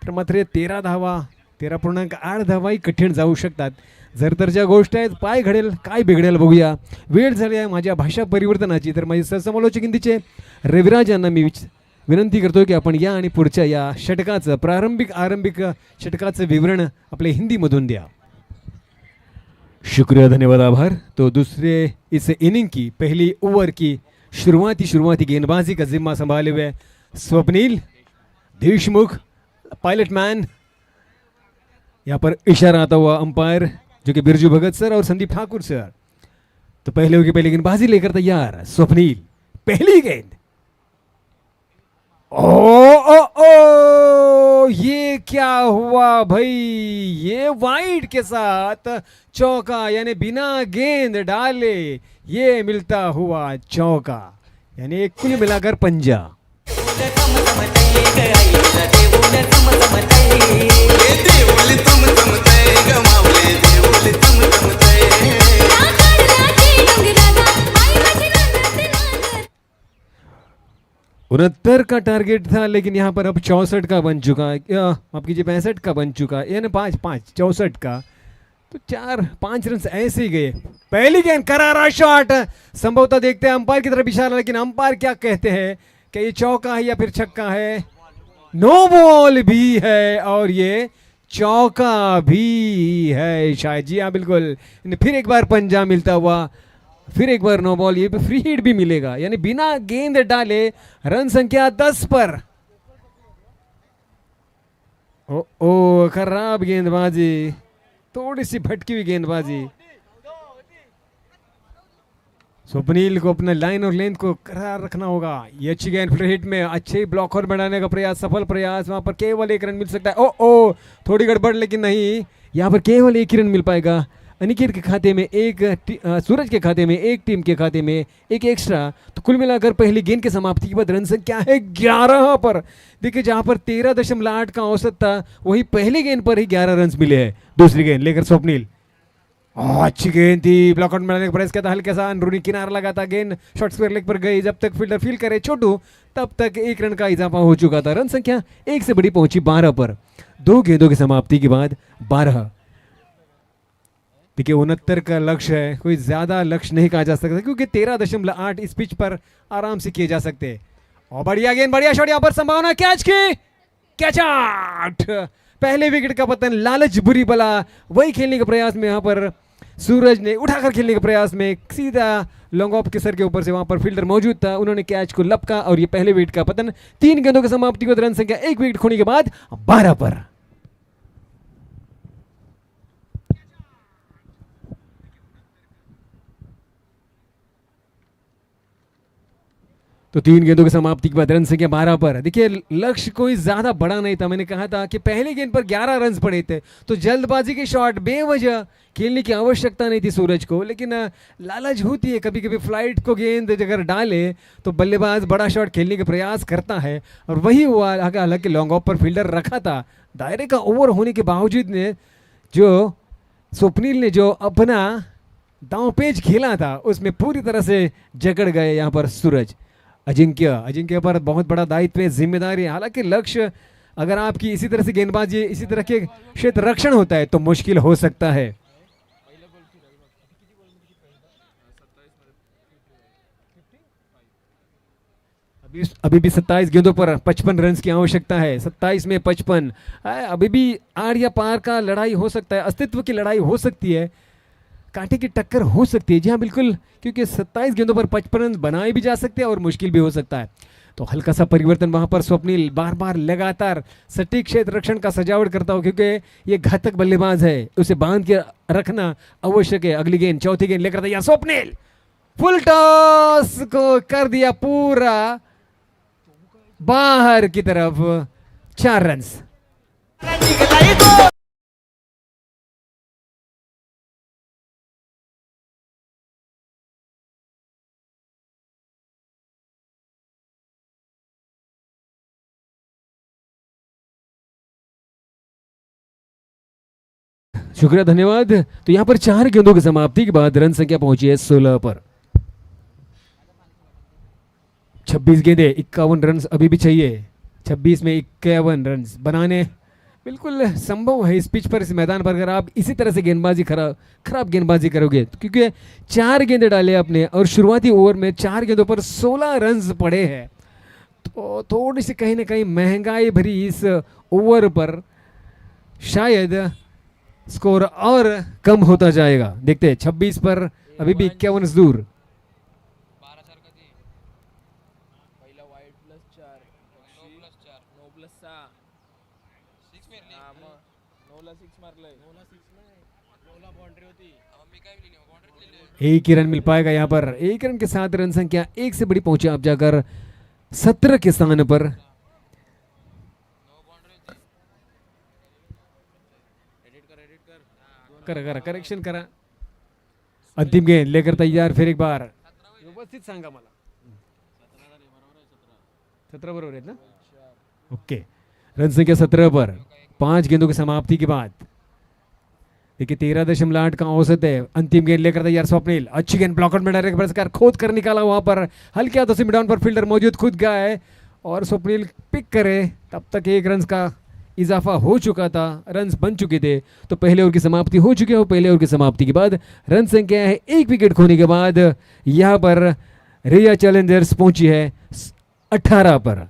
तर मात्र 13 धावा, 13.8 धावाही कठीण जाऊ शकतात. जर तर ज्या गोष्ट आहेत, पाय घडेल काय बिघडेल बघूया. वेळ झाली आहे माझ्या भाषा परिवर्तनाची. तर माझे सहसमालोचक हिंदीचे रविराज यांना मी विनंती करतो की आपण या आणि पुढच्या या षटकाचं आरंभिक षटकाचं विवरण आपल्या हिंदीमधून द्या. शुक्रिया, धन्यवाद, आभार. तो दूसरे इस इनिंग की पहली ओवर की शुरुआती गेंदबाजी का जिम्मा संभाले हुए स्वप्निल देशमुख, पायलट मैन. यहाँ पर इशारा आता हुआ अंपायर जो कि बिरजू भगत सर और संदीप ठाकुर सर. तो पहले ओवर की पहली गेंदबाजी लेकर तैयार स्वप्निल. पहली गेंद. ओ ये क्या हुआ भाई? ये वाइड के साथ चौका, यानी बिना गेंद डाले ये मिलता हुआ चौका, यानी कुल मिलाकर पंजा. 69 का टारगेट था, लेकिन यहाँ पर अब 64 का बन चुका है, माफ कीजिए 65 का बन चुका है, यानी 5-5 64 का। तो 4-5 रन ऐसे ही गए। पहली गेंद करारा शॉट, संभवतः देखते हैं अंपायर की तरफ इशारा, लेकिन अंपायर क्या कहते हैं कि ये चौका है या फिर छक्का है। नो बॉल भी है और ये चौका भी है शायद, जी हाँ बिल्कुल। फिर एक बार पंजा मिलता हुआ, फिर एक बार नो बॉल, ये पे फ्री हिट भी मिलेगा, यानी बिना गेंद डाले रन संख्या 10 पर। ओ खराब गेंदबाजी, थोड़ी सी भटकी हुई गेंदबाजी। स्वप्निल को अपना लाइन और लेंथ को करार रखना होगा। ये अच्छी गेंद फ्री हिट में अच्छे ब्लॉकर बनाने का प्रयास, सफल प्रयास, वहां पर केवल 1 रन मिल सकता है। ओ थोड़ी गड़बड़, लेकिन नहीं, यहाँ पर केवल 1 ही रन मिल पाएगा। अनिकेत के खाते में एक, सूरज के खाते में एक, टीम के खाते में एक एक्स्ट्रा। तो कुल मिलाकर पहली गेंद की समाप्ति के बाद रन संख्या है 11 पर। देखिए जहां पर 13.8 का औसत था, वही पहली गेंद पर ही 11 रन मिले हैं। दूसरी गेंद लेकर स्वप्निल, अच्छी गेंद थी, ब्लॉकआउट बनाने का प्रयास किया था, हल्का सा अंदरूनी किनारा लगा था, गेंद शॉर्ट स्क्वायर लेग पर गई। जब तक फील्डर फील करे छोटू, तब तक 1 रन का इजाफा हो चुका था। रन संख्या 1 से बड़ी पहुंची 12 पर। 2 गेंदों की समाप्ति के बाद 12। देखिए 69 का लक्ष्य है, कोई ज्यादा लक्ष्य नहीं कहा जा सकता, क्योंकि 13.8 इस पिच पर आराम से किए जा सकते हैं। और बढ़िया गेंद, बढ़िया शॉट, यहाँ पर संभावना कैच की, कैच आउट। पहले विकेट का पतन, लालच बुरी बला, वही खेलने के प्रयास में यहाँ पर सूरज ने उठाकर खेलने के प्रयास में सीधा लॉन्ग ऑफ के सर के ऊपर से वहां पर फील्डर मौजूद था, उन्होंने कैच को लपका और ये पहले विकेट का पतन। 3 गेंदों की समाप्ति को रन संख्या 1 विकेट खोने के बाद 12 पर। तो 3 गेंदों की समाप्ति के बाद रन संख्या 12 पर। देखिए लक्ष्य कोई ज्यादा बड़ा नहीं था, मैंने कहा था कि पहली गेंद पर 11 रन पड़े थे, तो जल्दबाजी के शॉट, बेवजह खेलने की आवश्यकता नहीं थी सूरज को। लेकिन लालच होती है कभी कभी, फ्लाइट को गेंद अगर डाले तो बल्लेबाज बड़ा शॉट खेलने का प्रयास करता है, और वही हुआ। हालांकि लॉन्ग ऑफ पर फील्डर रखा था, दायरे का ओवर होने के बावजूद ने जो स्वप्निल ने जो अपना दांव पेच खेला था, उसमें पूरी तरह से जकड़ गए यहाँ पर सूरज। अजिंक्य पर बहुत बड़ा दायित्व है, जिम्मेदारी है। हालांकि लक्ष्य, अगर आपकी इसी तरह से गेंदबाजी, इसी तरह के क्षेत्र रक्षण होता है तो मुश्किल हो सकता है। अभी भी 27 गेंदों पर 55 रन की आवश्यकता है। 27 में 55, अभी भी आड़ या पार का लड़ाई हो सकता है, अस्तित्व की लड़ाई हो सकती है, कांटे की टक्कर हो सकती है। जी हाँ बिल्कुल, क्योंकि 27 गेंदों पर 55 रन बनाए भी जा सकते हैं और मुश्किल भी हो सकता है। तो हल्का सा परिवर्तन वहां पर स्वप्निल बार बार लगातार सटीक क्षेत्र रक्षण का सजावट करता हो, क्योंकि ये घातक बल्लेबाज है, उसे बांध के रखना आवश्यक है। अगली गेंद, चौथी गेंद लेकर तैयार स्वप्निल, फुल टॉस को कर दिया पूरा बाहर की तरफ, 4 रन। शुक्रिया, धन्यवाद। तो यहां पर 4 गेंदों की समाप्ति के बाद रन संख्या पहुंची है 16 पर। 26 गेंदे, 51 रन अभी भी चाहिए। 26 में 51 रन बनाने बिल्कुल संभव है इस पिच पर, इस मैदान पर। अगर आप इसी तरह से गेंदबाजी खराब गेंदबाजी करोगे, तो क्योंकि 4 गेंदे डाले आपने और शुरुआती ओवर में 4 गेंदों पर 16 रन पड़े हैं, तो थोड़ी सी कहीं ना कहीं महंगाई भरी इस ओवर पर शायद स्कोर और कम होता जाएगा। देखते हैं 26 पर अभी भी 51 दूर। एक ही रन मिल पाएगा यहाँ पर। 1 रन के साथ रन संख्या 1 से बड़ी पहुंचे आप जाकर 17 के स्थान पर। करेक्शन करा। अंतिम गेंद लेकर तैयार, फिर एक बार व्यवस्थित सांगा मला। 17 बरोबर आहेत ना? ओके, रन संख्या 17 पर 5 गेंदों की समाप्ति के बाद। देखिए 13.8 का औसत है। अंतिम गेंद लेकर तैयार स्वप्निल, अच्छी गेंद ब्लॉकआउट में डायरेक्ट प्रकार खोद कर निकाला, वहां पर हल्के हाथों से मिडाउन पर फील्डर मौजूद, खुद गया है और स्वप्निल पिक करे तब तक 1 रन का इजाफा हो चुका था, रन्स बन चुके थे। तो पहले ओवर की समाप्ति हो चुकी है और पहले ओवर की समाप्ति के बाद रन संख्या है 1 विकेट खोने के बाद यहाँ पर रिया चैलेंजर्स पहुंची है 18 पर।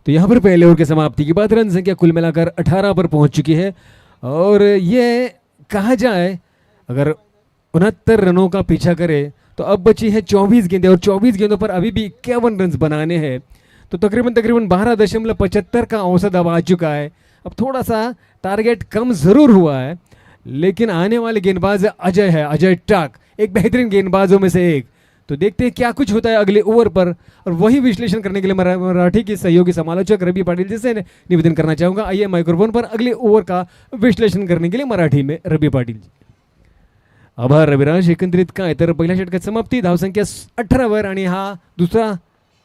तो यहाँ पर पहले ओवर की समाप्ति के बाद रन संख्या कुल मिलाकर 18 पर पहुंच चुकी है और ये कहा जाए अगर 69 रनों का पीछा करे तो अब बची है 24 गेंदें और 24 गेंदों पर अभी भी 51 रन बनाने हैं। तो तकरीबन 12.75 का औसत अब आ चुका है। अब थोड़ा सा टारगेट कम ज़रूर हुआ है, लेकिन आने वाले गेंदबाज अजय है, अजय टाक, एक बेहतरीन गेंदबाजों में से एक। तो देखते हैं क्या कुछ होता है अगले ओवर पर, और वही विश्लेषण करने के लिए मराठी के सहयोगी समालोचक रवि पाटिल जी से निवेदन करना चाहूँगा। आइए माइक्रोफोन पर अगले ओवर का विश्लेषण करने के लिए मराठी में रवि पाटिल जी। आभार रविराज। एकंदरीत काय तर पहिल्या षटकात समाप्ती, धावसंख्या 18 वर आणि हा दुसरा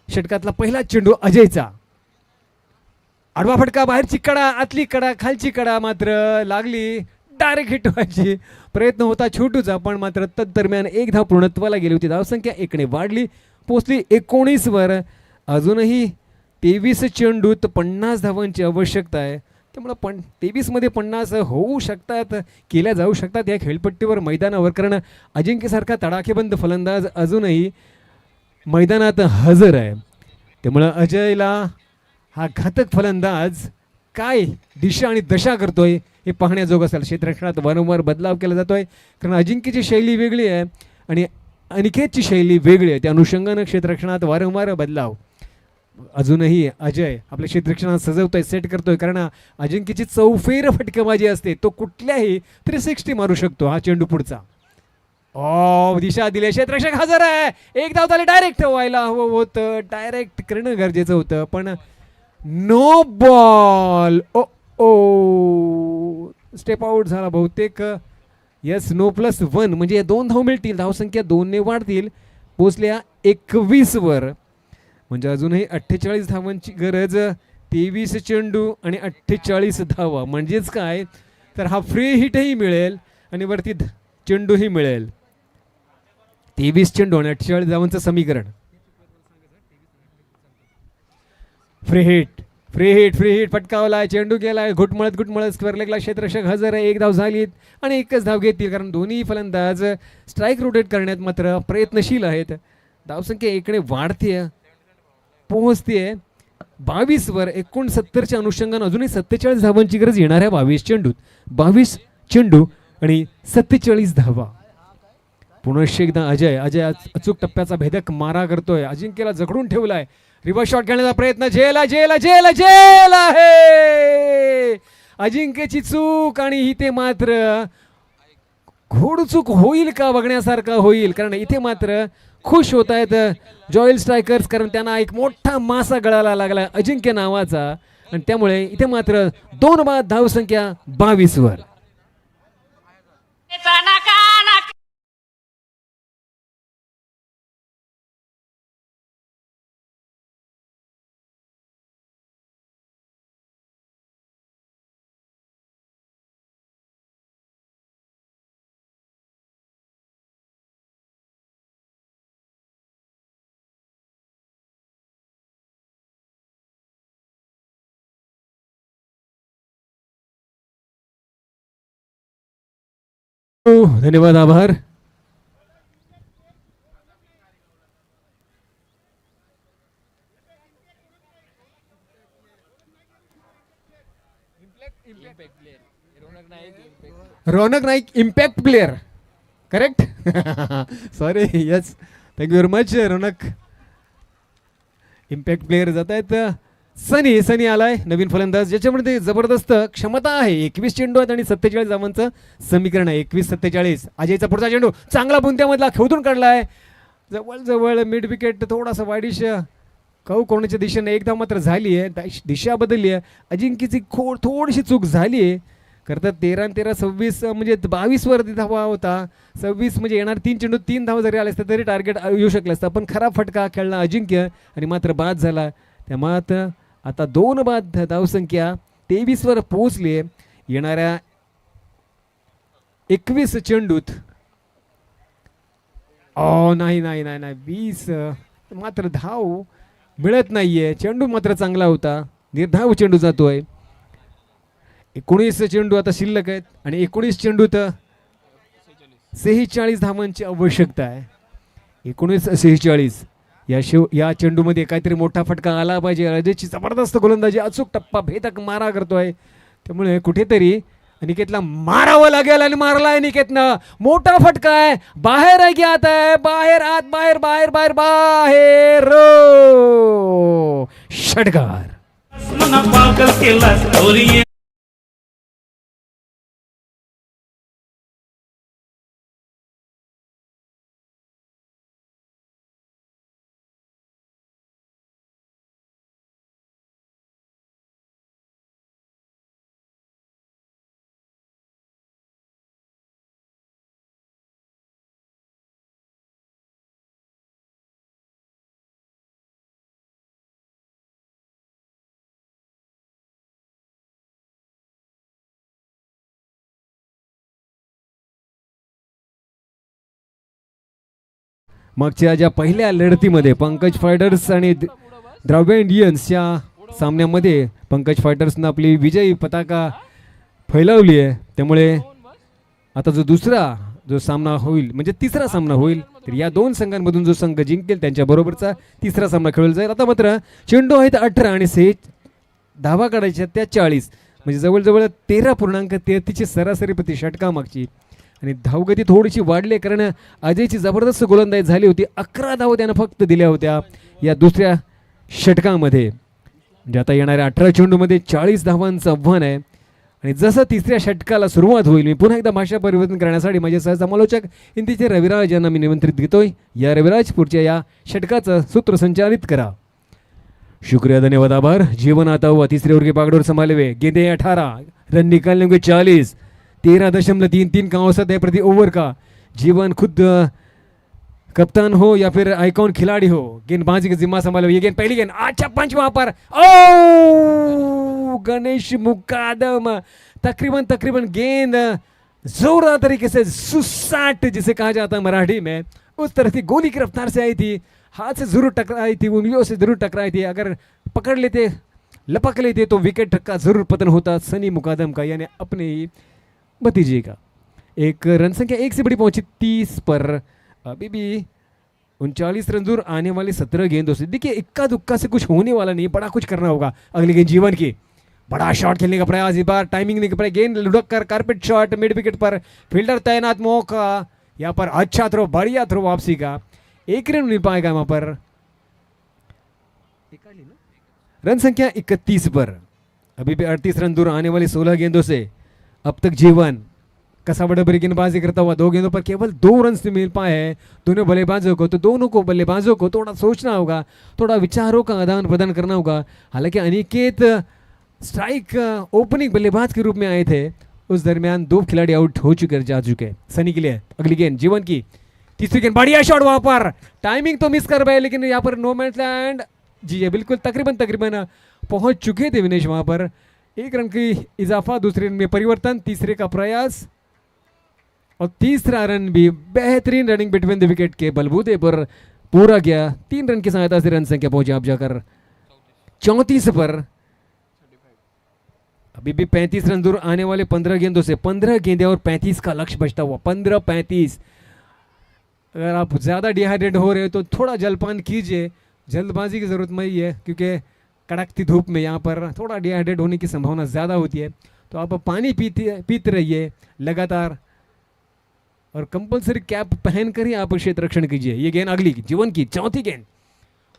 षटकातला पहिला चेंडू अजयचा, आडवा फटका, बाहेरची कडा, आतली कडा, खालची कडा मात्र लागली, डायरेक्ट हिट व्हायची प्रयत्न होता छोटूचा, पण मात्र तदरम्यान एक धाव पूर्णत्वाला गेली होती। धावसंख्या 1 ने वाढली, पोहोचली 19 वर। अजूनही 23 चेंडूत 50 धावांची आवश्यकता आहे, त्यामुळे 23 मध्ये 50 होऊ शकतात, केल्या जाऊ शकतात या खेळपट्टीवर, मैदानावर, कारण अजिंक्यसारखा तडाखेबंद फलंदाज अजूनही मैदानात हजर आहे। त्यामुळे अजयला हा घातक फलंदाज काय दिशा आणि दशा करतोय हे पाहण्याजोगं असेल। क्षेत्ररक्षणात वारंवार बदलाव केला जातोय, कारण अजिंक्यची शैली वेगळी आहे आणि अनिकेतची शैली वेगळी आहे, त्या अनुषंगानं क्षेत्ररक्षणात वारंवार बदलाव। अजूनही अजय आपल्या क्षेत्ररक्षणात सजवतोय, सेट करतोय, कारण अजिंक्यची चौफेर फटकेबाजी असते, तो कुठल्याही 360 मारू शकतो हा चेंडू पुढचा। दिशा दिली, क्षेत्ररक्षक हजर आहे, एक धाव झाली, डायरेक्ट व्हायला हवं होतं, डायरेक्ट करणं गरजेचं होतं, पण नो बॉल, स्टेप आउट झाला बहुतेक। यस, नो +1 म्हणजे 2 धाव मिळतील, धावसंख्या 2 ने वाढतील, पोचल्या 21 वर, म्हणजे अजूनही 48 धावांची गरज। 23 चेंडू आणि 48 धावा, म्हणजेच काय तर हा फ्री हिटही मिळेल आणि वरती चेंडूही मिळेल। 23 चेंडू आणि 48 धावांचं समीकरण। फ्री हिट फटकावलाय, चेंडू गेलाय, घुटमळत स्क्वेअर लेगला, क्षेत्ररक्षक हजर आहे, एक धाव झालीत आणि एकच धाव घेतील, कारण दोन्ही फलंदाज स्ट्राईक रोटेट करण्यात मात्र प्रयत्नशील आहेत। धावसंख्या 1 ने वाढते, पोहोचते 22 वर। 69च्या अनुषंगाने अजूनही 47 धावांची गरज येणाऱ्या 22 चेंडूत, 22 चेंडू आणि 47 धावा। पुन्हा एकदा अजय अचूक टप्प्याचा भेदक मारा करतोय, अजिंक्यला जखडून ठेवलाय, रिव्हर्स शॉट खेळण्याचा प्रयत्न, झेल आहे, अजिंक्यची चूक, आणि इथे मात्र घोडचूक होईल का बघण्यासारखा होईल, कारण इथे मात्र खुश होत आहेत जॉयल स्ट्रायकर्स, कारण त्यांना एक मोठा मासा गळाला लागला अजिंक्य नावाचा, आणि त्यामुळे इथे मात्र 2 बाद, धावसंख्या 22 वर। धन्यवाद, आभार। Raunak Naik impact player, correct sorry, yes, thank you very much Raunak. Impact player जात आहेत. सनी आलाय नवीन फलंदाज, ज्याच्यामध्ये जबरदस्त क्षमता आहे. 21 चेंडू आहेत आणि 47 धावांचं समीकरण आहे. 21-47. अजयचा पुढचा चेंडू चांगला बुंत्यामधला खेळून काढलाय. जवळ मिड विकेट थोडासा वाईडिश कोणाच्या दिशेने एकदा मात्र झाली आहे. दिशा बदलली आहे. अजिंक्यची थोडीशी चूक झाली आहे. करता 13-13 26 म्हणजे 22 वरती धावा होता. 26 म्हणजे येणार 3 चेंडू 3 धावा जरी आले असते तरी टार्गेट येऊ शकलं असतं. पण खराब फटका खेळला अजिंक्य आणि मात्र बाद झाला. त्यामुळे आता 2 बाद धावसंख्या 23 वर पोहोचली. येणाऱ्या 21 चेंडूत नाही 20 मात्र धाव मिळत नाहीये. चेंडू मात्र चांगला होता. निर्धाव चेंडू जातोय. 19 चेंडू आता शिल्लक आहेत आणि 19 चेंडूत 46 धावांची आवश्यकता आहे. 19-46 या चेंडूमध्ये काहीतरी मोठा फटका आला पाहिजे. अजयची जबरदस्त गोलंदाजी, अचूक टप्पा भेदक मारा करतोय. त्यामुळे कुठेतरी अनिकेतला मारावं लागेल आणि मारलाय अनिकेतनं. मोठा फटका आहे. बाहेर आहे की आत आहे? बाहेर आत बाहेर बाहेर बाहेर बाहेर. षटकार. मागच्या ज्या पहिल्या लढतीमध्ये पंकज फायटर्स आणि द्रव्य इंडियन्सच्या सामन्यामध्ये पंकज फायटर्सनं आपली विजयी पताका फैलावली आहे. त्यामुळे आता जो सामना होईल म्हणजे तिसरा सामना होईल तर या 2 संघांमधून जो संघ जिंकेल त्यांच्या बरोबरचा तिसरा सामना खेळला जाईल. आता मात्र चेंडू आहेत 18 आणि धावा काढायच्या त्या 40 म्हणजे जवळजवळ 13.33 सरासरी प्रति षटका मागची. आणि धावगती थोडीशी वाढली कारण अजयची जबरदस्त गोलंदाजी झाली होती. 11 धावा त्यानं फक्त दिल्या होत्या या दुसऱ्या षटकामध्ये. म्हणजे आता येणाऱ्या 18 चेंडूमध्ये 40 धावांचं आव्हान आहे. आणि जसं तिसऱ्या षटकाला सुरुवात होईल मी पुन्हा एकदा भाषा परिवर्तन करण्यासाठी माझे सहसमालोचक हिंदीचे रविराज यांना मी निमंत्रित घेतोय. या रविराज पुढच्या या षटकाचं सूत्रसंचालित करा. शुक्रिया, धन्यवाद, आभार. जीवन आता हुआ तीसरे ओवर के बागडोर संभाले हुए. गेंदे 18, रन निकालने होंगे 40. 13.33 का औसत है प्रति ओवर का. जीवन खुद कप्तान हो या फिर आइकॉन खिलाड़ी हो, गेंदबाजी का जिम्मा संभाले हुए. ये गेंद पहली गेंद, अच्छा पंच वहां पर. ओ गणेश मुकादम. तकरीबन गेंद जोरदार तरीके से सुसाट जिसे कहा जाता है मराठी में, उस तरह की गोली की रफ्तार से आई थी. हाथ से जरूर टकराई थी, उंगलियों से जरूर टकराई थी. अगर पकड़ लेते, लपक लेते तो विकेट का जरूर पतन होता सनी मुकादम का, यानी अपने ही भतीजे का. एक रन संख्या 1 से बड़ी पहुंची 30 पर. अभी भी 39 रन दूर आने वाले 17 गेंदों से. देखिए इक्का दुक्का से कुछ होने वाला नहीं, बड़ा कुछ करना होगा. अगली गेंद जीवन की, बड़ा शॉट खेलने का प्रयास. इस बार टाइमिंग नहीं कर पाए. गेंद लुढ़क कर कारपेट शॉट मिड विकेट पर. फील्डर तैनात, मौका यहाँ पर. अच्छा थ्रो, बढ़िया थ्रो वापसी का. 1 रन मिल पाएगा वहां पर. रन संख्या 31 पर. अभी भी 38 रन दूर आने वाली 16 गेंदों से. अब तक जीवन कसा बड़ी गेंदबाजी करता हुआ 2 गेंदों पर केवल 2 रन से मिल पाए हैं दोनों बल्लेबाजों को. तो दोनों को बल्लेबाजों को थोड़ा सोचना होगा, थोड़ा विचारों का आदान प्रदान करना होगा. हालांकि अनिकेत स्ट्राइक ओपनिंग बल्लेबाज के रूप में आए थे, उस दरमियान 2 खिलाड़ी आउट हो चुके जा चुके. सनी के लिए अगली गेंद जीवन की, तीसरी गेंद, बढ़िया शॉट वहां पर. टाइमिंग तो मिस कर पाए लेकिन यहाँ पर नो मैच लैंड. जी बिल्कुल तकरीबन पहुंच चुके थे विनेश वहां पर. 1 रन की इजाफा, दूसरे रन में परिवर्तन, तीसरे का प्रयास और तीसरा रन भी बेहतरीन रनिंग बिटवीन द विकेट के बलबूते पर पूरा गया. 3 रन की सहायता से रन संख्या पहुंचे आप जाकर 34 पर. अभी भी 35 रन दूर आने वाले 15 गेंदों से. 15 गेंदे और 35 का लक्ष्य बचता हुआ. 15-35. अगर आप ज़्यादा डिहाइड्रेट हो रहे हो तो थोड़ा जलपान कीजिए. जल्दबाजी की ज़रूरत नहीं है क्योंकि कड़कती धूप में यहाँ पर थोड़ा डिहाइड्रेट होने की संभावना ज़्यादा होती है. तो आप पानी पीते रहिए लगातार और कंपलसरी कैप पहनकर ही आप क्षेत्र रक्षण कीजिए. ये गेंद अगली जीवन की, चौथी गेंद,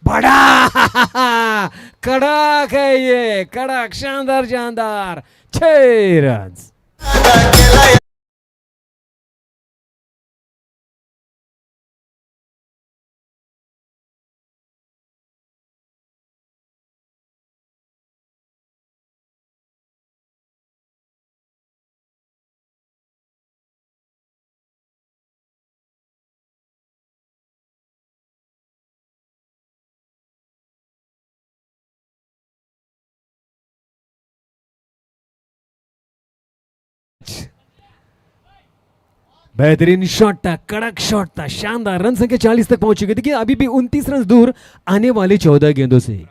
बड़ा कड़क है ये, कड़क, शानदार शानदार 6 रन। बेहतरीन शॉट था, कड़क शॉट था, शानदार। रन संख्या 40 तक पहुंच चुकी थी, अभी भी 29 रन दूर आने वाले 14 गेंदों से।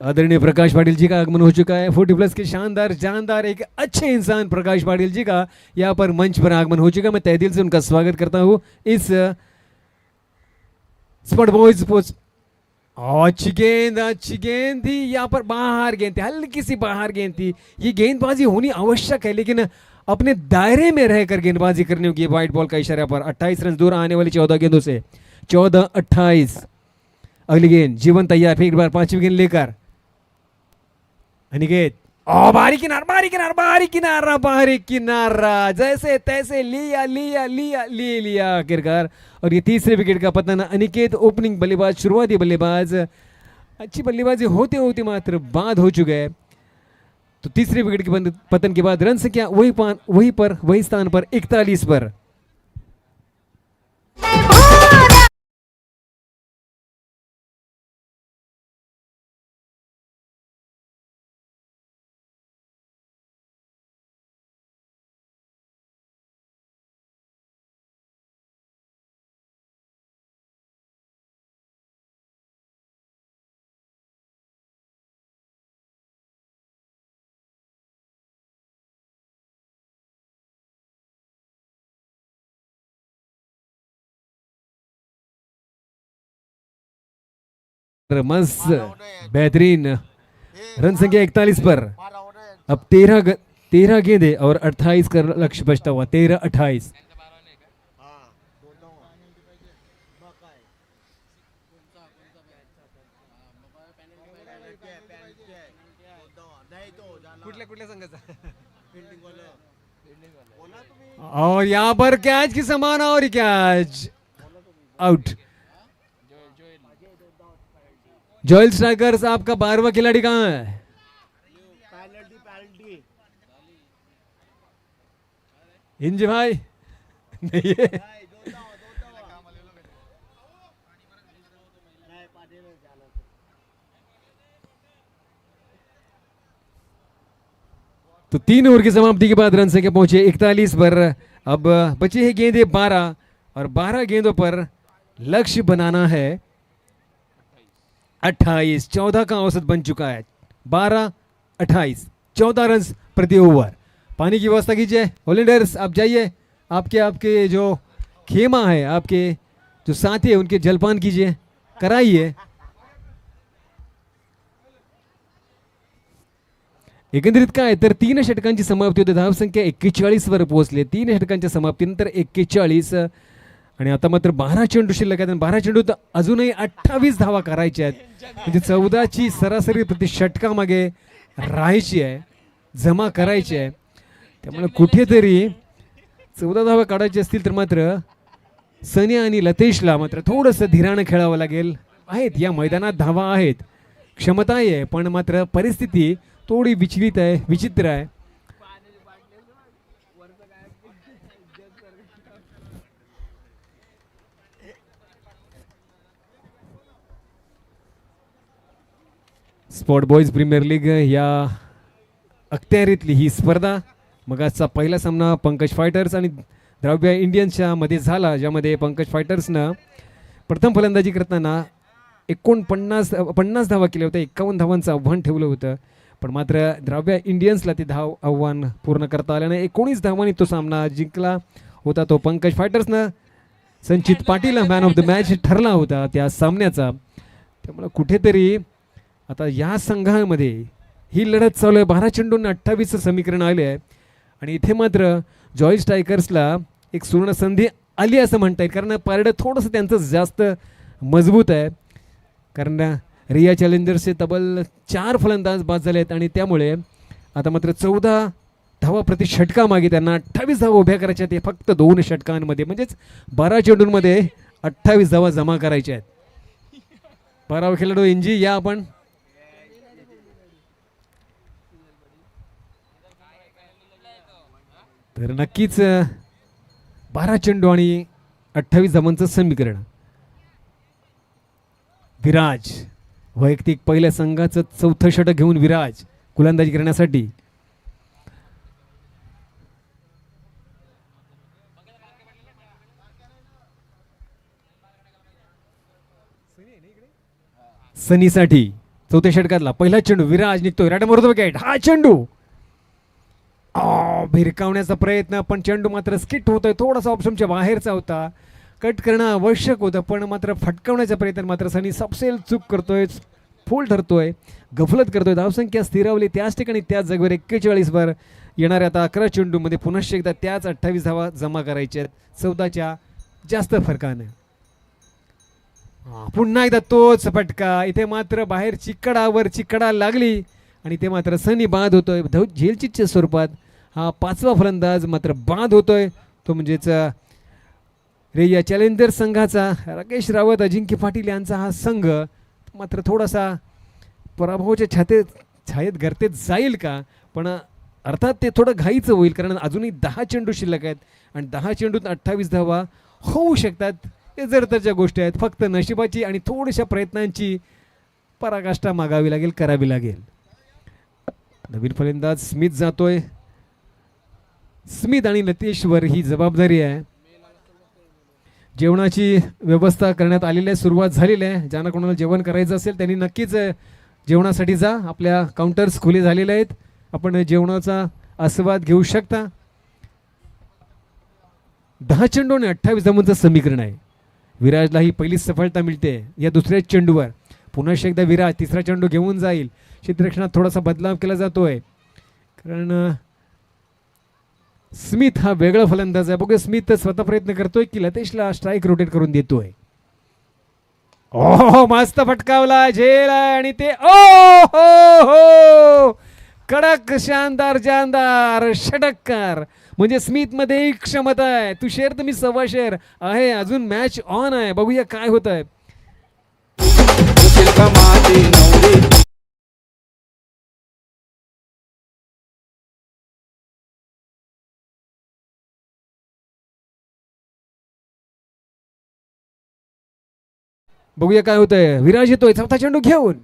आदरणीय प्रकाश पाटिल जी का आगमन हो चुका है। 40+ के शानदार जानदार एक अच्छे इंसान प्रकाश पाटिल जी का यहाँ पर मंच पर आगमन हो चुका। मैं तहे दिल से उनका स्वागत करता हूँ इस स्पॉट बॉयज पोस्ट। अच्छी गेंद थी, यहाँ पर बाहर गेंद थी, हल्की सी बाहर गेंद थी। ये गेंदबाजी होनी आवश्यक है, लेकिन अपने दायरे में रहकर गेंदबाजी करनी होगी। व्हाइट बॉल का इशारा पर 28 रन दूर आने वाली 14 गेंदों से। 14-28। अगली गेंद जीवन तैयार, फिर एक बार 5वीं गेंद लेकर अनिकेत। बाहरी किनारा, जैसे तैसे लिया आखिरकार। और ये तीसरे विकेट का पतन। अनिकेत ओपनिंग बल्लेबाज, शुरुआती बल्लेबाज, अच्छी बल्लेबाजी होते होते मात्र बाद हो चुके हैं। तो तीसरे विकेट के पतन के बाद रन संख्या वही स्थान पर 41 पर। मस्त बेहतरीन रन संख्या 41 पर। अब 13 गेंदे और 28 का लक्ष्य बचता हुआ। 13-28। और यहाँ पर कैच की संभावना और कैच आउट। जोयल स्ट्राइकर्स आपका 12वां खिलाड़ी कहाँ है? इंज भाई नहीं है। तो 3 ओवर की समाप्ति के बाद रन संख्या पहुंचे 41 पर। अब बची है गेंदें 12 और 12 गेंदों पर लक्ष्य बनाना है 28। 14 का औसत बन चुका है। 12-28, 14 रन प्रति ओवर। पानी की व्यवस्था कीजिए। वॉलंटियर्स आप जाइए, आपके जो खेमा है, आपके जो साथी है उनके जलपान कीजिए, कराइए। एकंदरीत काय तर 3 षटकांची समाप्ती होते। धावसंख्या 41 वर पोहोचले। 3 षटकांच्या समाप्तीनंतर 41 आणि आता मात्र 12 चेंडू शिल्लक आहेत. 12 चेंडूत अजूनही 28 धावा करायच्या आहेत. म्हणजे 14ची सरासरी प्रति षटकामागे राहायची आहे, जमा करायची आहे. त्यामुळे कुठेतरी 14 धावा काढायचे असतील तर मात्र सनी आणि लतेशला मात्र थोडंसं धीरानं खेळावं लागेल. आहेत या मैदानात धावा आहेत, क्षमता आहे, पण मात्र परिस्थिती थोडी विचलित आहे, विचित्र आहे. स्पोर्ट बॉयज प्रीमियर लीग या अखत्यारीतली ही स्पर्धा. मग आजचा पहिला सामना पंकज फायटर्स आणि द्रव्य इंडियन्सच्या मध्ये झाला, ज्यामध्ये पंकज फायटर्सनं प्रथम फलंदाजी करताना 49 धावा केल्या होत्या. 51 धावांचं आव्हान ठेवलं होतं, पण मात्र द्रव्य इंडियन्सला ते आव्हान पूर्ण करता आलं नाही. 19 धावांनी तो सामना जिंकला होता. तो पंकज फायटर्सनं संचित Patil man of the match ठरला होता त्या सामन्याचा. त्यामुळे कुठेतरी आता या संघामध्ये ही लढत चालू आहे. 12 चेंडूंना 28 समीकरण आले आहे आणि इथे मात्र जॉय स्ट्रायकर्सला एक सुवर्ण संधी आली असं म्हणता येईल, कारण पारडं थोडंसं त्यांचं जास्त मजबूत आहे. कारण रिया चॅलेंजर्सचे तब्बल 4 फलंदाज बाद झाले आहेत आणि त्यामुळे आता मात्र 14 धावा प्रति षटकामागे त्यांना 28 धावा उभ्या करायच्या आहेत फक्त 2 षटकांमध्ये, म्हणजेच 12 चेंडूंमध्ये 28 धावा जमा करायच्या आहेत. 12वा खेळाडू इंजी या आपण. तर नक्कीच 12 चेंडू आणि 28 धावांचं समीकरण. विराज वैयक्तिक पहिल्या संघाचं 4थं षटक घेऊन विराज गोलंदाजी करण्यासाठी. सनीसाठी 4थ्या षटकातला पहिला चेंडू विराज निघतोय राईट मारतो विकेट. हा चेंडू भिरकावण्याचा प्रयत्न पण चेंडू मात्र स्किट होतोय, थोडासा ऑप्शनच्या बाहेरचा होता, कट करणं आवश्यक होतं पण मात्र फटकावण्याचा प्रयत्न मात्र सनी सबसेल चूक करतोय, फुल ठरतोय, गफलत करतोय. धावसंख्या स्थिरावली त्याच ठिकाणी त्याच जागेवर 41 वर येणाऱ्या आता 11 चेंडूमध्ये पुन्हा एकदा त्याच 28 धावा जमा करायच्या आहेत 14च्या जास्त फरकाने. पुन्हा एकदा तोच फटका, इथे मात्र बाहेर चिकडावर चिकडा लागली आणि ते मात्र सनी बाद होतोय झेलचीच्या स्वरूपात. हा 5वा फलंदाज मात्र बाद होतोय, तो म्हणजेच रेया चॅलेंजर संघाचा राकेश रावत अजिंक्य पाटील यांचा हा संघ मात्र थोडासा पराभवाच्या छायेत गर्तेत जाईल का, पण अर्थात ते थोडं घाईचं होईल कारण अजूनही 10 चेंडू शिल्लक आहेत आणि 10 चेंडूत 28 धावा होऊ शकतात. हे जर गोष्टी आहेत, फक्त नशिबाची आणि थोड्याशा प्रयत्नांची पराकाष्ठा मागावी लागेल, करावी लागेल. नवीन फलंदाज स्मिथ जातोय. स्मिथ आणि लतेशवर ही जबाबदारी आहे. जेवणाची व्यवस्था करण्यात आलेली आहे, सुरुवात झालेली आहे. ज्यांना कोणाला जेवण करायचं असेल त्यांनी नक्कीच जेवणासाठी जा, आपल्या काउंटर्स खुले झालेले आहेत, आपण जेवणाचा आस्वाद घेऊ शकता. 10 चेंडू आणि 28 धावांचं समीकरण आहे. विराजला ही पहिली सफलता मिळते या दुसऱ्या चेंडूवर. पुन्हा एकदा विराज तिसरा चेंडू घेऊन जाईल. क्षेत्ररक्षणात थोडासा बदलाव केला जातोय कारण स्मिथ हा वेगळा फलंदाज आहे. बघूया स्मिथ स्वतः प्रयत्न करतोय की लतेशला स्ट्राईक रोटेट करून देतोय. ओह मस्त फटकावला झेल आणि ते ओ हो कडक शानदार जानदार षटकार. म्हणजे स्मिथ मध्ये एक क्षमता आहे, तू शेर तर मी 1.25 शेर आहे, अजून मॅच ऑन आहे, बघूया काय होत आहे. बघूया काय होतंय. विराज येतोय 4था चेंडू घेऊन.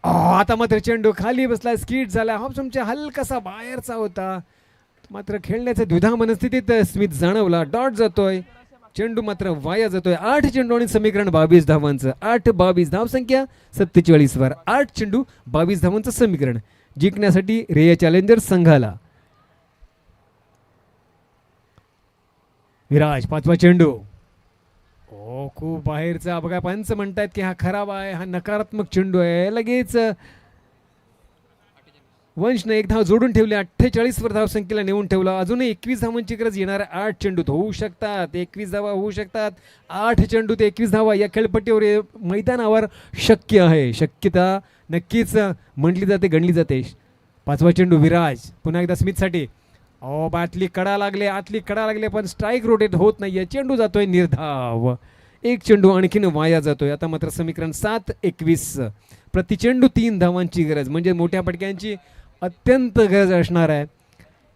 आता मात्र चेंडू खाली बसला, स्किट झाला, ऑप्शनच्या हलकासा बाहेरचा होता, मात्र खेळण्याच्या द्विधा मनस्थितीत स्मिथ जाणवला. डॉट जातोय, चेंडू मात्र वाया जातोय. 8 चेंडू आणि समीकरण 22 धावांचं. 8-22 धावसंख्या 47 वर. 8 चेंडू 22 धावांचं समीकरण जिंकण्यासाठी रेया चॅलेंजर संघाला. विराज 5वा चेंडू. ओ खूप बाहेरचा, बघा पंच म्हणतात की हा खराब आहे, हा नकारात्मक चेंडू आहे. लगेच वंशने एक धाव जोडून ठेवली, 48 वर धावसंख्येला नेऊन ठेवला. अजूनही 21 धावांची गरज येणाऱ्या 8 चेंडूत होऊ शकतात. 21 धावा होऊ शकतात. 8 चेंडूत 21 धावा या खेळपट्टीवर मैदानावर शक्य आहे. शक्यता नक्कीच म्हटली जाते, गणली जाते. 5वा चेंडू विराज पुन्हा एकदा स्मिथसाठी. आतली कडा लागले पण स्ट्राईक रोटेट होत नाहीये. चेंडू जातोय निर्धाव. 1 चेंडू आणखीन वाया जातोय. आता मात्र समीकरण 7-21. प्रति चेंडू 3 धावांची गरज, म्हणजे मोठ्या फटक्यांची अत्यंत गरज असणार आहे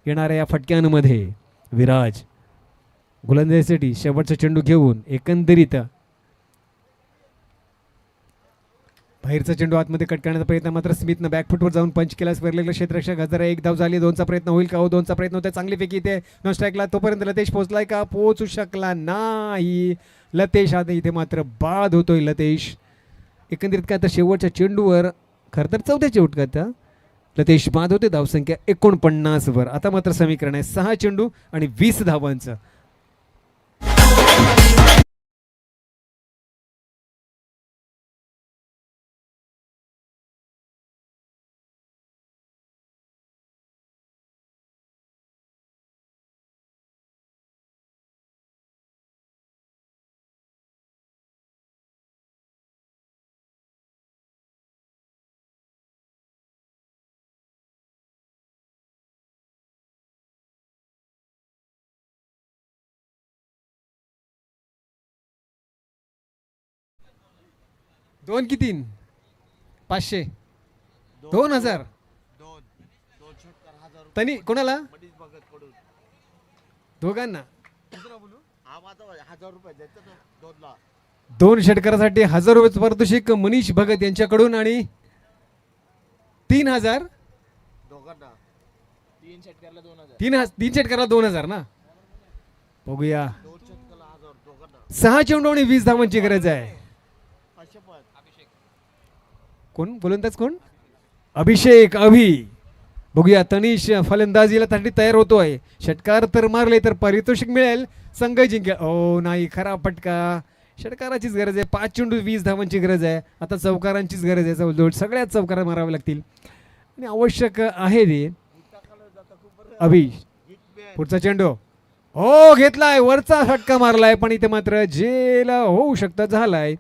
येणाऱ्या या फटक्यांमध्ये. विराज गोलंदाजीसाठी शेवटचा चेंडू घेऊन एकंदरीत बाहेरचा चेंडू आतमध्ये कट करण्याचा प्रयत्न, मात्र स्मिथनं बॅकफुटवर जाऊन पंच केला. स्वेरलेला क्षेत्ररक्षक हजर. 1 धाव झाली. 2चा प्रयत्न होईल का? हो 2चा प्रयत्न होता. चांगली पैकी इथे नॉन स्ट्राईकला, तोपर्यंत लतेश पोहोचलाय का? पोहोचू शकला नाही लतेश. आता इथे मात्र बाद होतोय लतेश. एकंदरीत काय आता शेवटच्या चेंडूवर खरं तर 4थ्या चेंडूत लतेश बाद होते. धावसंख्या 49 वर. आता मात्र समीकरण आहे 6 चेंडू आणि 20 धावांचं. 2 की 3? 500, 2000. तनी कोणाला? दोघांना 2 षटकारासाठी 1000 रुपये पारितोषिक मनीष भगत यांच्याकडून आणि 3000 तीन षटकाराला 2000 ना. बघूया 6 चेंडू आणि 20 धावांची गरज आहे. कोण गोलंदाज कोण? अभिषेक बघूया तनिष फलंदाजीला साठी तयार होतोय. षटकार तर मारले तर पारितोषिक मिळेल, संघ जिंकेल. ओ नाही, खरा फटका. षटकाराचीच गरज आहे. 5 चेंडू 20 धावांची गरज आहे. आता चौकारांचीच गरज आहे. जवळजवळ सगळ्याच चौकार मारावे लागतील आणि आवश्यक आहे ते. पुढचा चेंडू हो घेतलाय, वरचा फटका मारलाय, पण इथे मात्र जेला होऊ शकतं झालाय.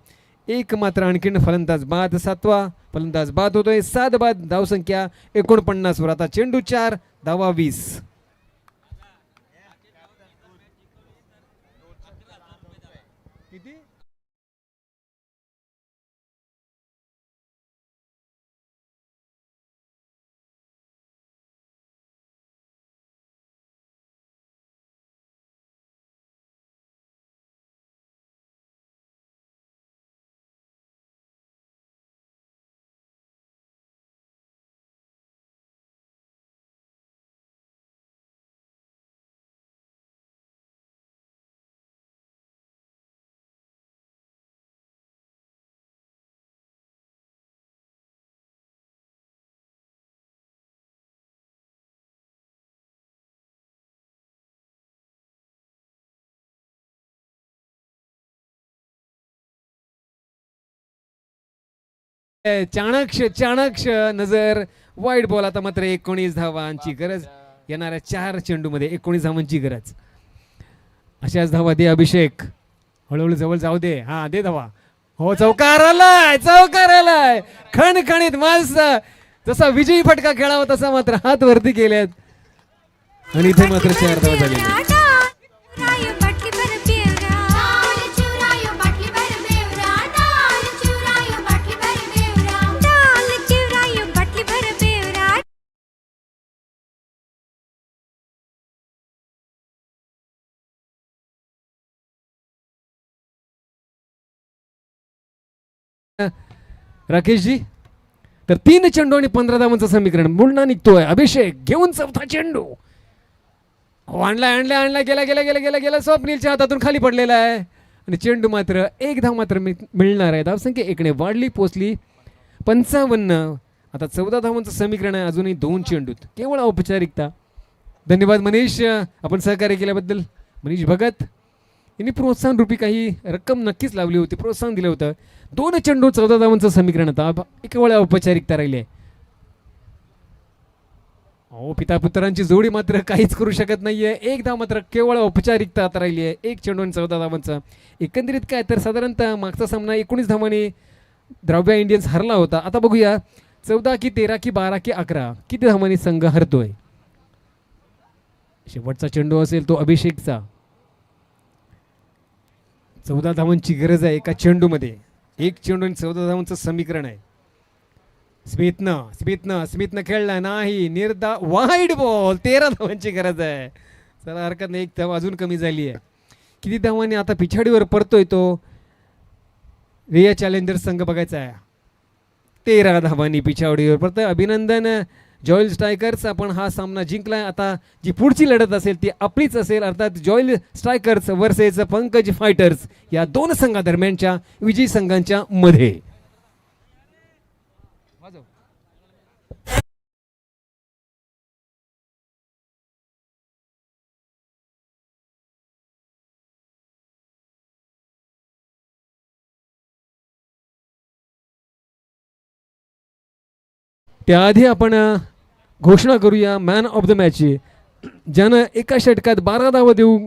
एक मात्र आणखीन फलंदाज बाद. 7वा फलंदाज बाद होतोय. 7 बाद, धावसंख्या 49 वर. आता चेंडू 4, धावा 20. चाणक्ष नजर, वाईट बॉल. आता मात्र 19 धावांची गरज. येणाऱ्या 4 चेंडू मध्ये 19 धावांची गरज. अशाच धावा दे अभिषेक, हळूहळू जवळ जाऊ दे. हा दे धावा. हो चौकार आलाय. खणखणीत मस्त, जसा विजयी फटका खेळावा तसा मात्र हात वरती केलेत आणि इथे मात्र 4 धावा झाले. राकेशजी, तर 3 चेंडू आणि 15 धावांचं समीकरण पुन्हा निघतोय. अभिषेक घेऊन 4था चेंडू. आणला गेला स्वप्नीलच्या हातातून खाली पडलेला आहे आणि चेंडू मात्र 1 धाव मात्र मिळणार आहे. धावसंख्या 1ने वाढली, पोचली 55. आता 14 धावांचं समीकरण आहे. अजूनही 2 चेंडूत, केवळ औपचारिकता. धन्यवाद मनीष, आपण सहकार्य केल्याबद्दल. मनीष भगत यांनी प्रोत्साहन रूपी काही रक्कम नक्कीच लावली होती, प्रोत्साहन दिलं होतं. 2 चेंडू 14 धावांचं समीकरण आता केवळ औपचारिकता राहिली आहे. पिता पुत्रांची जोडी मात्र काहीच करू शकत नाहीये. 1 धाव मात्र केवळ औपचारिकता आता राहिली आहे. 1 चेंडू आणि 14 धावांचं. एकंदरीत काय तर साधारणतः मागचा सामना 19 धावांनी द्रव्या इंडियन्स हरला होता. आता बघूया 14 की 13 की 12 की 11 किती धावांनी संघ हरतोय. शेवटचा चेंडू असेल तो अभिषेकचा. 14 धावांची गरज आहे एका चेंडूमध्ये. 1 चेंडू आणि 14 धावांचं समीकरण आहे. स्मिथनं खेळला नाही, वाईड बॉल. 13 धावांची गरज आहे. चला हरकत नाही, 1 धाव अजून कमी झाली आहे. किती धावांनी आता पिछाडीवर परतोय तो रिया चॅलेंजर संघ बघायचा आहे. 13 धावांनी पिछाडीवर परतोय. अभिनंदन जॉयल स्ट्रायकर्स, आपण हा सामना जिंकलाय. आता जी पुढची लढत असेल ती आपलीच असेल, अर्थात Joel strikers versus Pankaj fighters या 2 संघादरम्यानच्या विजयी संघांच्या मध्ये. त्याआधी आपण घोषणा करूया मॅन ऑफ द मॅचची, ज्यानं एका षटकात 12 धावा देऊन